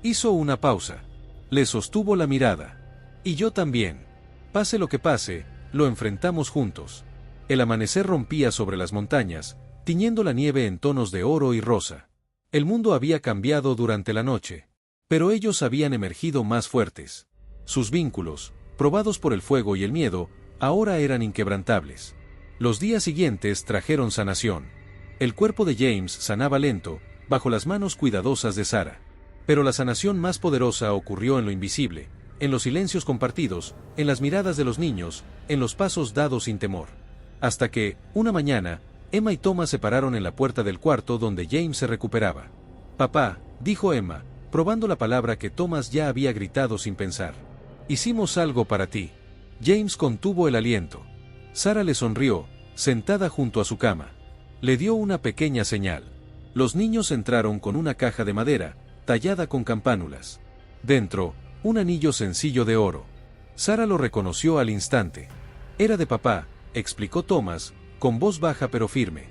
Hizo una pausa. Le sostuvo la mirada. Y yo también. Pase lo que pase, lo enfrentamos juntos. El amanecer rompía sobre las montañas, tiñendo la nieve en tonos de oro y rosa. El mundo había cambiado durante la noche. Pero ellos habían emergido más fuertes. Sus vínculos, probados por el fuego y el miedo, ahora eran inquebrantables. Los días siguientes trajeron sanación. El cuerpo de James sanaba lento, bajo las manos cuidadosas de Sarah. Pero la sanación más poderosa ocurrió en lo invisible, en los silencios compartidos, en las miradas de los niños, en los pasos dados sin temor. Hasta que, una mañana, Emma y Thomas se pararon en la puerta del cuarto donde James se recuperaba. Papá, dijo Emma, probando la palabra que Thomas ya había gritado sin pensar. Hicimos algo para ti. James contuvo el aliento. Sarah le sonrió, sentada junto a su cama. Le dio una pequeña señal. Los niños entraron con una caja de madera, tallada con campánulas. Dentro, un anillo sencillo de oro. Sarah lo reconoció al instante. Era de papá, explicó Thomas, con voz baja pero firme.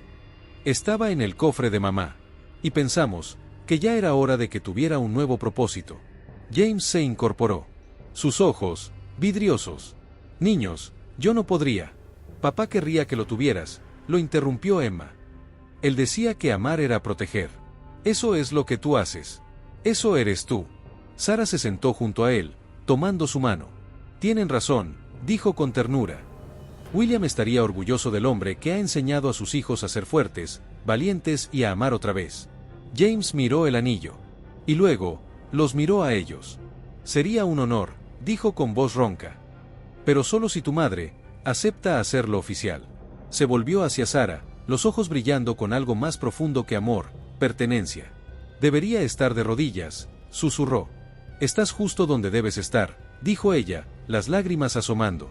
Estaba en el cofre de mamá. Y pensamos que ya era hora de que tuviera un nuevo propósito. James se incorporó. Sus ojos, Vidriosos. Niños, yo no podría. Papá querría que lo tuvieras, lo interrumpió Emma. Él decía que amar era proteger. Eso es lo que tú haces. Eso eres tú. Sara se sentó junto a él, tomando su mano. Tienen razón, dijo con ternura. William estaría orgulloso del hombre que ha enseñado a sus hijos a ser fuertes, valientes y a amar otra vez. James miró el anillo. Y luego, los miró a ellos. Sería un honor, dijo con voz ronca. Pero solo si tu madre acepta hacerlo oficial. Se volvió hacia Sara, los ojos brillando con algo más profundo que amor, pertenencia. Debería estar de rodillas, susurró. Estás justo donde debes estar, dijo ella, las lágrimas asomando.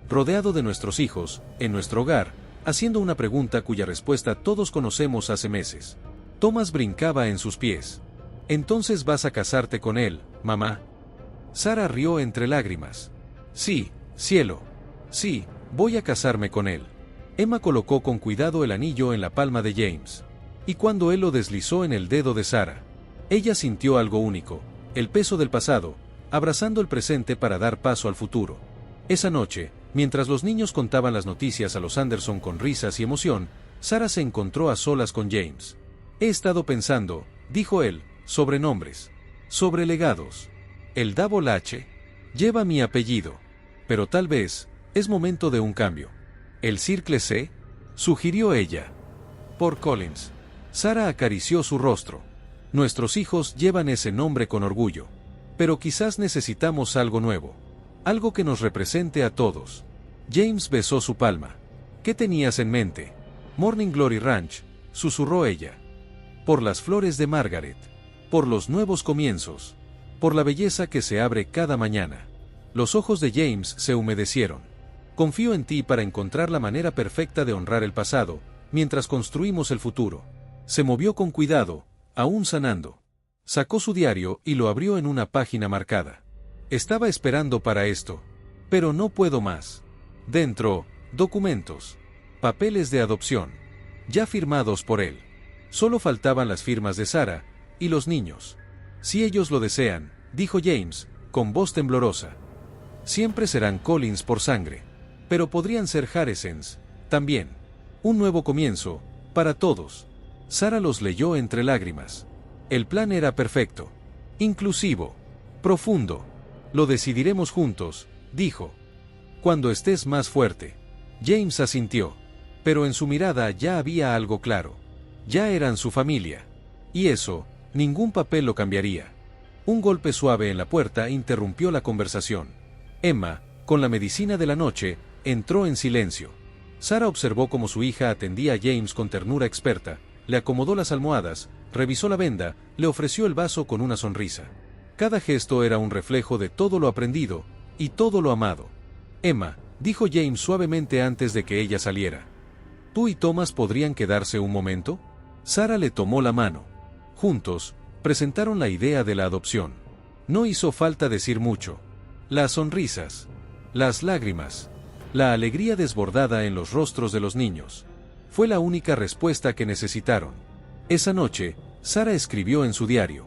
Rodeado de nuestros hijos, en nuestro hogar, haciendo una pregunta cuya respuesta todos conocemos hace meses. Thomas brincaba en sus pies. Entonces vas a casarte con él, mamá. Sara rió entre lágrimas. Sí, cielo. Sí, voy a casarme con él. Emma colocó con cuidado el anillo en la palma de James. Y cuando él lo deslizó en el dedo de Sara, ella sintió algo único, el peso del pasado, abrazando el presente para dar paso al futuro. Esa noche, mientras los niños contaban las noticias a los Anderson con risas y emoción, Sara se encontró a solas con James. He estado pensando, dijo él, sobre nombres, sobre legados. El Double H lleva mi apellido, pero tal vez es momento de un cambio. ¿El Circle C? Sugirió ella. Por Collins. Sara acarició su rostro. Nuestros hijos llevan ese nombre con orgullo. Pero quizás necesitamos algo nuevo. Algo que nos represente a todos. James besó su palma. ¿Qué tenías en mente? Morning Glory Ranch, susurró ella. Por las flores de Margaret. Por los nuevos comienzos. Por la belleza que se abre cada mañana. Los ojos de James se humedecieron. Confío en ti para encontrar la manera perfecta de honrar el pasado, mientras construimos el futuro. Se movió con cuidado, aún sanando. Sacó su diario y lo abrió en una página marcada. Estaba esperando para esto. Pero no puedo más. Dentro, documentos. Papeles de adopción. Ya firmados por él. Solo faltaban las firmas de Sara y los niños. Si ellos lo desean, dijo James, con voz temblorosa. Siempre serán Collins por sangre. Pero podrían ser Harrisons, también. Un nuevo comienzo, para todos. Sara los leyó entre lágrimas. El plan era perfecto. Inclusivo. Profundo. Lo decidiremos juntos, dijo. Cuando estés más fuerte. James asintió. Pero en su mirada ya había algo claro. Ya eran su familia. Y eso, ningún papel lo cambiaría. Un golpe suave en la puerta interrumpió la conversación. Emma, con la medicina de la noche, entró en silencio. Sara observó cómo su hija atendía a James con ternura experta, le acomodó las almohadas, revisó la venda, le ofreció el vaso con una sonrisa. Cada gesto era un reflejo de todo lo aprendido, y todo lo amado. Emma, dijo James suavemente antes de que ella saliera. ¿Tú y Thomas podrían quedarse un momento? Sara le tomó la mano. Juntos, presentaron la idea de la adopción. No hizo falta decir mucho. Las sonrisas, las lágrimas, la alegría desbordada en los rostros de los niños. Fue la única respuesta que necesitaron. Esa noche, Sara escribió en su diario.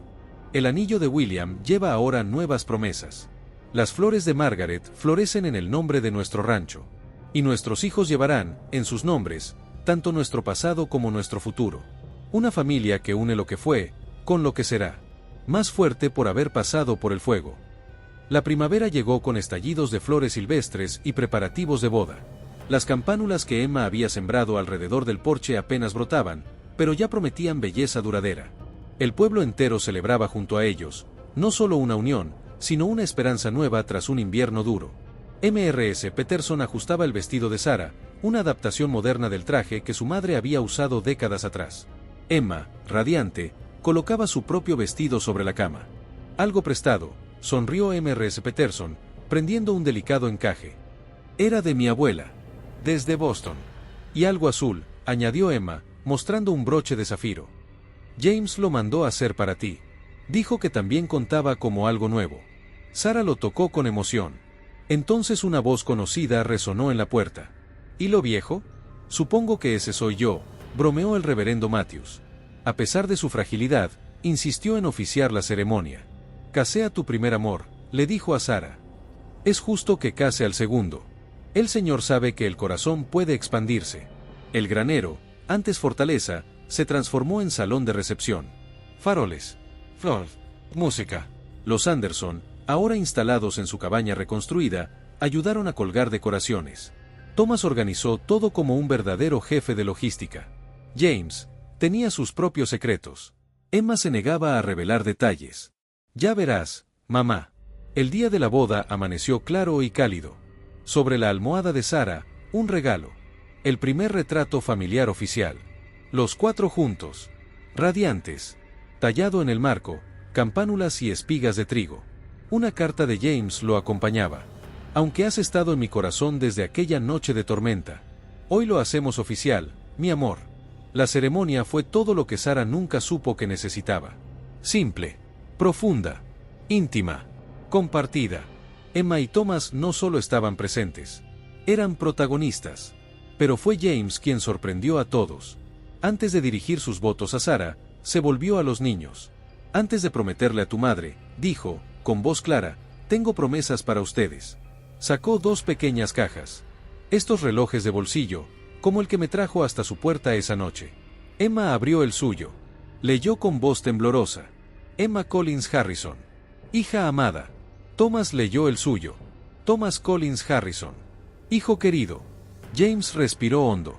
El anillo de William lleva ahora nuevas promesas. Las flores de Margaret florecen en el nombre de nuestro rancho. Y nuestros hijos llevarán, en sus nombres, tanto nuestro pasado como nuestro futuro. Una familia que une lo que fue, con lo que será. Más fuerte por haber pasado por el fuego. La primavera llegó con estallidos de flores silvestres y preparativos de boda. Las campánulas que Emma había sembrado alrededor del porche apenas brotaban, pero ya prometían belleza duradera. El pueblo entero celebraba junto a ellos, no solo una unión, sino una esperanza nueva tras un invierno duro. Mrs. Peterson ajustaba el vestido de Sara, una adaptación moderna del traje que su madre había usado décadas atrás. Emma, radiante, colocaba su propio vestido sobre la cama. Algo prestado, sonrió Mrs. Peterson, prendiendo un delicado encaje. Era de mi abuela. Desde Boston. Y algo azul, añadió Emma, mostrando un broche de zafiro. James lo mandó a hacer para ti. Dijo que también contaba como algo nuevo. Sara lo tocó con emoción. Entonces una voz conocida resonó en la puerta. ¿Y lo viejo? Supongo que ese soy yo, bromeó el reverendo Matthews. A pesar de su fragilidad, insistió en oficiar la ceremonia. Casé a tu primer amor, le dijo a Sara. Es justo que case al segundo. El Señor sabe que el corazón puede expandirse. El granero, antes fortaleza, se transformó en salón de recepción. Faroles, flor, música. Los Anderson, ahora instalados en su cabaña reconstruida, ayudaron a colgar decoraciones. Thomas organizó todo como un verdadero jefe de logística. James tenía sus propios secretos. Emma se negaba a revelar detalles. Ya verás, mamá. El día de la boda amaneció claro y cálido. Sobre la almohada de Sarah, un regalo. El primer retrato familiar oficial. Los 4 juntos. Radiantes. Tallado en el marco, campánulas y espigas de trigo. Una carta de James lo acompañaba. Aunque has estado en mi corazón desde aquella noche de tormenta. Hoy lo hacemos oficial, mi amor. La ceremonia fue todo lo que Sarah nunca supo que necesitaba. Simple, profunda, íntima, compartida. Emma y Thomas no solo estaban presentes, eran protagonistas. Pero fue James quien sorprendió a todos. Antes de dirigir sus votos a Sarah, se volvió a los niños. Antes de prometerle a tu madre, dijo, con voz clara, tengo promesas para ustedes. Sacó 2 pequeñas cajas. Estos relojes de bolsillo, como el que me trajo hasta su puerta esa noche. Emma abrió el suyo. Leyó con voz temblorosa. Emma Collins Harrison. Hija amada. Thomas leyó el suyo. Thomas Collins Harrison. Hijo querido. James respiró hondo.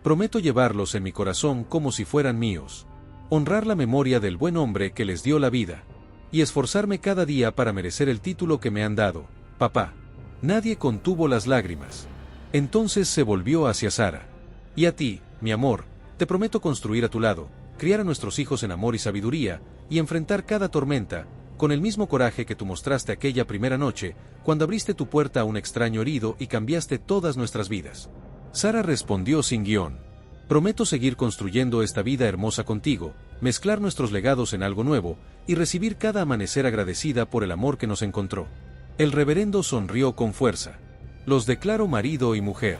Prometo llevarlos en mi corazón como si fueran míos. Honrar la memoria del buen hombre que les dio la vida. Y esforzarme cada día para merecer el título que me han dado, papá. Nadie contuvo las lágrimas. Entonces se volvió hacia Sarah. Y a ti, mi amor, te prometo construir a tu lado, criar a nuestros hijos en amor y sabiduría, y enfrentar cada tormenta, con el mismo coraje que tú mostraste aquella primera noche, cuando abriste tu puerta a un extraño herido y cambiaste todas nuestras vidas. Sarah respondió sin guión. Prometo seguir construyendo esta vida hermosa contigo, mezclar nuestros legados en algo nuevo, y recibir cada amanecer agradecida por el amor que nos encontró. El reverendo sonrió con fuerza. Los declaro marido y mujer.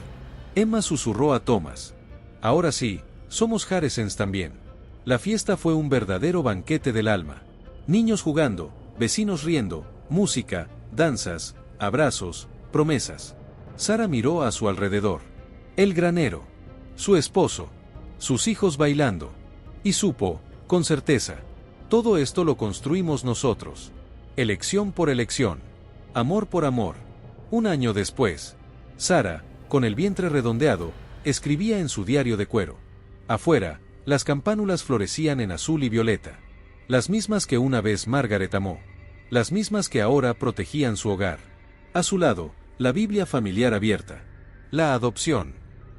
Emma susurró a Thomas. Ahora sí, somos Harrisons también. La fiesta fue un verdadero banquete del alma. Niños jugando, vecinos riendo, música, danzas, abrazos, promesas. Sarah miró a su alrededor. El granero. Su esposo. Sus hijos bailando. Y supo, con certeza. Todo esto lo construimos nosotros. Elección por elección. Amor por amor. Un año después, Sarah, con el vientre redondeado, escribía en su diario de cuero. Afuera, las campánulas florecían en azul y violeta. Las mismas que una vez Margaret amó. Las mismas que ahora protegían su hogar. A su lado, la Biblia familiar abierta. La adopción.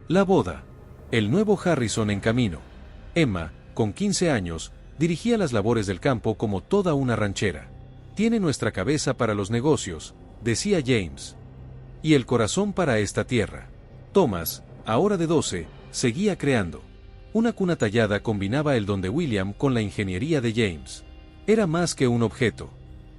La boda. El nuevo Harrison en camino. Emma, con 15 años, dirigía las labores del campo como toda una ranchera. Tiene nuestra cabeza para los negocios, decía James. Y el corazón para esta tierra. Thomas, ahora de 12, seguía creando. Una cuna tallada combinaba el don de William con la ingeniería de James. Era más que un objeto.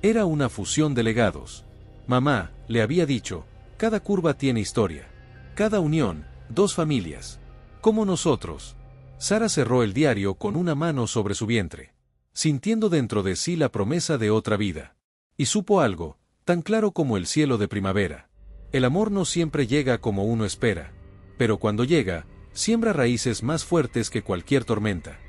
Era una fusión de legados. Mamá, le había dicho, cada curva tiene historia. Cada unión, 2 familias. Como nosotros. Sarah cerró el diario con una mano sobre su vientre, sintiendo dentro de sí la promesa de otra vida. Y supo algo, tan claro como el cielo de primavera. El amor no siempre llega como uno espera, pero cuando llega, siembra raíces más fuertes que cualquier tormenta.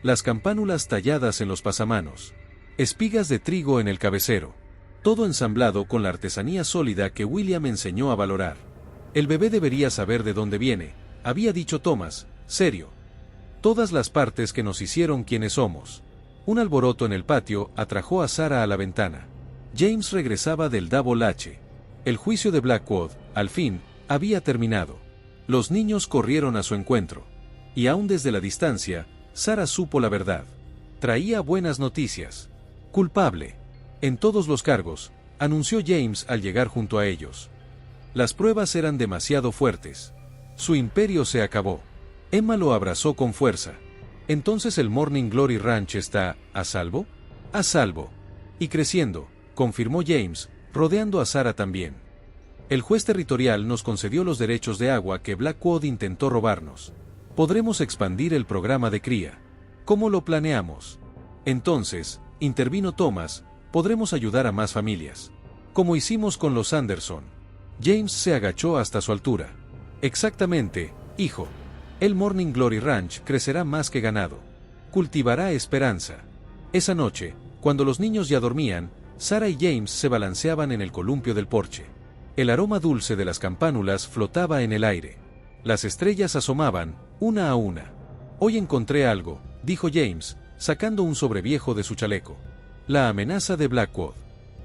Las campánulas talladas en los pasamanos. Espigas de trigo en el cabecero. Todo ensamblado con la artesanía sólida que William enseñó a valorar. El bebé debería saber de dónde viene, había dicho Thomas, serio. Todas las partes que nos hicieron quienes somos. Un alboroto en el patio atrajo a Sarah a la ventana. James regresaba del Double H. El juicio de Blackwood, al fin, había terminado. Los niños corrieron a su encuentro. Y aún desde la distancia, Sarah supo la verdad. Traía buenas noticias. Culpable. En todos los cargos, anunció James al llegar junto a ellos. Las pruebas eran demasiado fuertes. Su imperio se acabó. Emma lo abrazó con fuerza. ¿Entonces el Morning Glory Ranch está a salvo? A salvo. Y creciendo, confirmó James, rodeando a Sarah también. El juez territorial nos concedió los derechos de agua que Blackwood intentó robarnos. Podremos expandir el programa de cría. ¿Cómo lo planeamos? Entonces, intervino Thomas, podremos ayudar a más familias. Como hicimos con los Anderson. James se agachó hasta su altura. Exactamente, hijo. El Morning Glory Ranch crecerá más que ganado. Cultivará esperanza. Esa noche, cuando los niños ya dormían, Sarah y James se balanceaban en el columpio del porche. El aroma dulce de las campánulas flotaba en el aire. Las estrellas asomaban, una a una. Hoy encontré algo, dijo James, sacando un sobreviejo de su chaleco. La amenaza de Blackwood.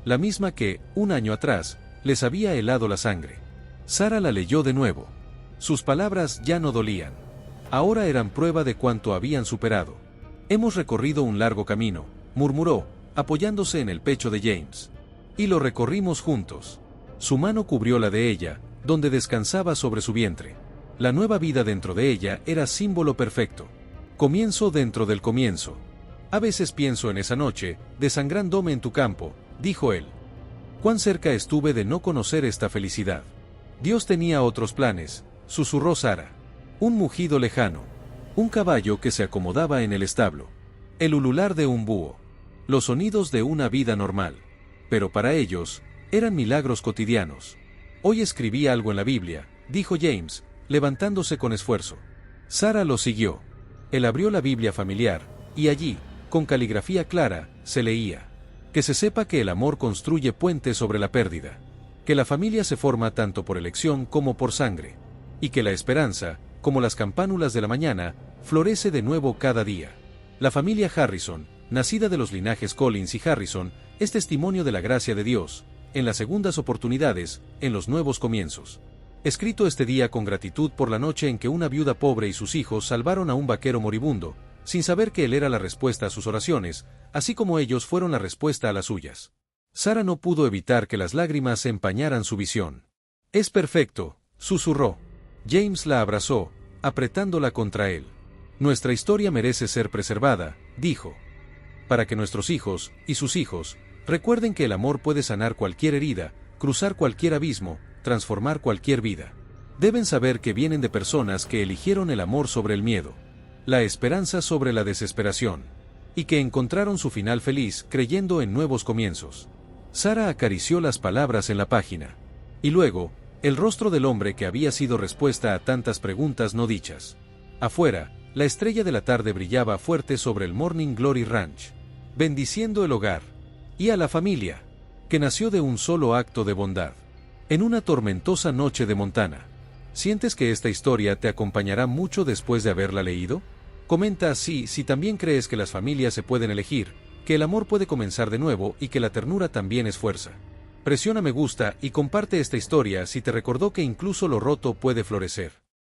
La misma que, un año atrás, les había helado la sangre. Sarah la leyó de nuevo. Sus palabras ya no dolían. Ahora eran prueba de cuánto habían superado. Hemos recorrido un largo camino, murmuró, apoyándose en el pecho de James. Y lo recorrimos juntos. Su mano cubrió la de ella, donde descansaba sobre su vientre. La nueva vida dentro de ella era símbolo perfecto. Comienzo dentro del comienzo. A veces pienso en esa noche, desangrándome en tu campo, dijo él. Cuán cerca estuve de no conocer esta felicidad. Dios tenía otros planes, susurró Sarah. Un mugido lejano. Un caballo que se acomodaba en el establo. El ulular de un búho. Los sonidos de una vida normal. Pero para ellos, eran milagros cotidianos. Hoy escribí algo en la Biblia, dijo James, levantándose con esfuerzo. Sarah lo siguió. Él abrió la Biblia familiar, y allí, con caligrafía clara, se leía. Que se sepa que el amor construye puentes sobre la pérdida. Que la familia se forma tanto por elección como por sangre. Y que la esperanza, como las campánulas de la mañana, florece de nuevo cada día. La familia Harrison, nacida de los linajes Collins y Harrison, es testimonio de la gracia de Dios, en las segundas oportunidades, en los nuevos comienzos. Escrito este día con gratitud por la noche en que una viuda pobre y sus hijos salvaron a un vaquero moribundo, sin saber que él era la respuesta a sus oraciones, así como ellos fueron la respuesta a las suyas. Sarah no pudo evitar que las lágrimas empañaran su visión. Es perfecto, susurró. James la abrazó, apretándola contra él. Nuestra historia merece ser preservada, dijo. Para que nuestros hijos, y sus hijos, recuerden que el amor puede sanar cualquier herida, cruzar cualquier abismo, transformar cualquier vida. Deben saber que vienen de personas que eligieron el amor sobre el miedo, la esperanza sobre la desesperación, y que encontraron su final feliz creyendo en nuevos comienzos. Sarah acarició las palabras en la página. Y luego, el rostro del hombre que había sido respuesta a tantas preguntas no dichas. Afuera, la estrella de la tarde brillaba fuerte sobre el Morning Glory Ranch, bendiciendo el hogar y a la familia, que nació de un solo acto de bondad. En una tormentosa noche de Montana. ¿Sientes que esta historia te acompañará mucho después de haberla leído? Comenta si también crees que las familias se pueden elegir, que el amor puede comenzar de nuevo y que la ternura también es fuerza. Presiona me gusta y comparte esta historia si te recordó que incluso lo roto puede florecer.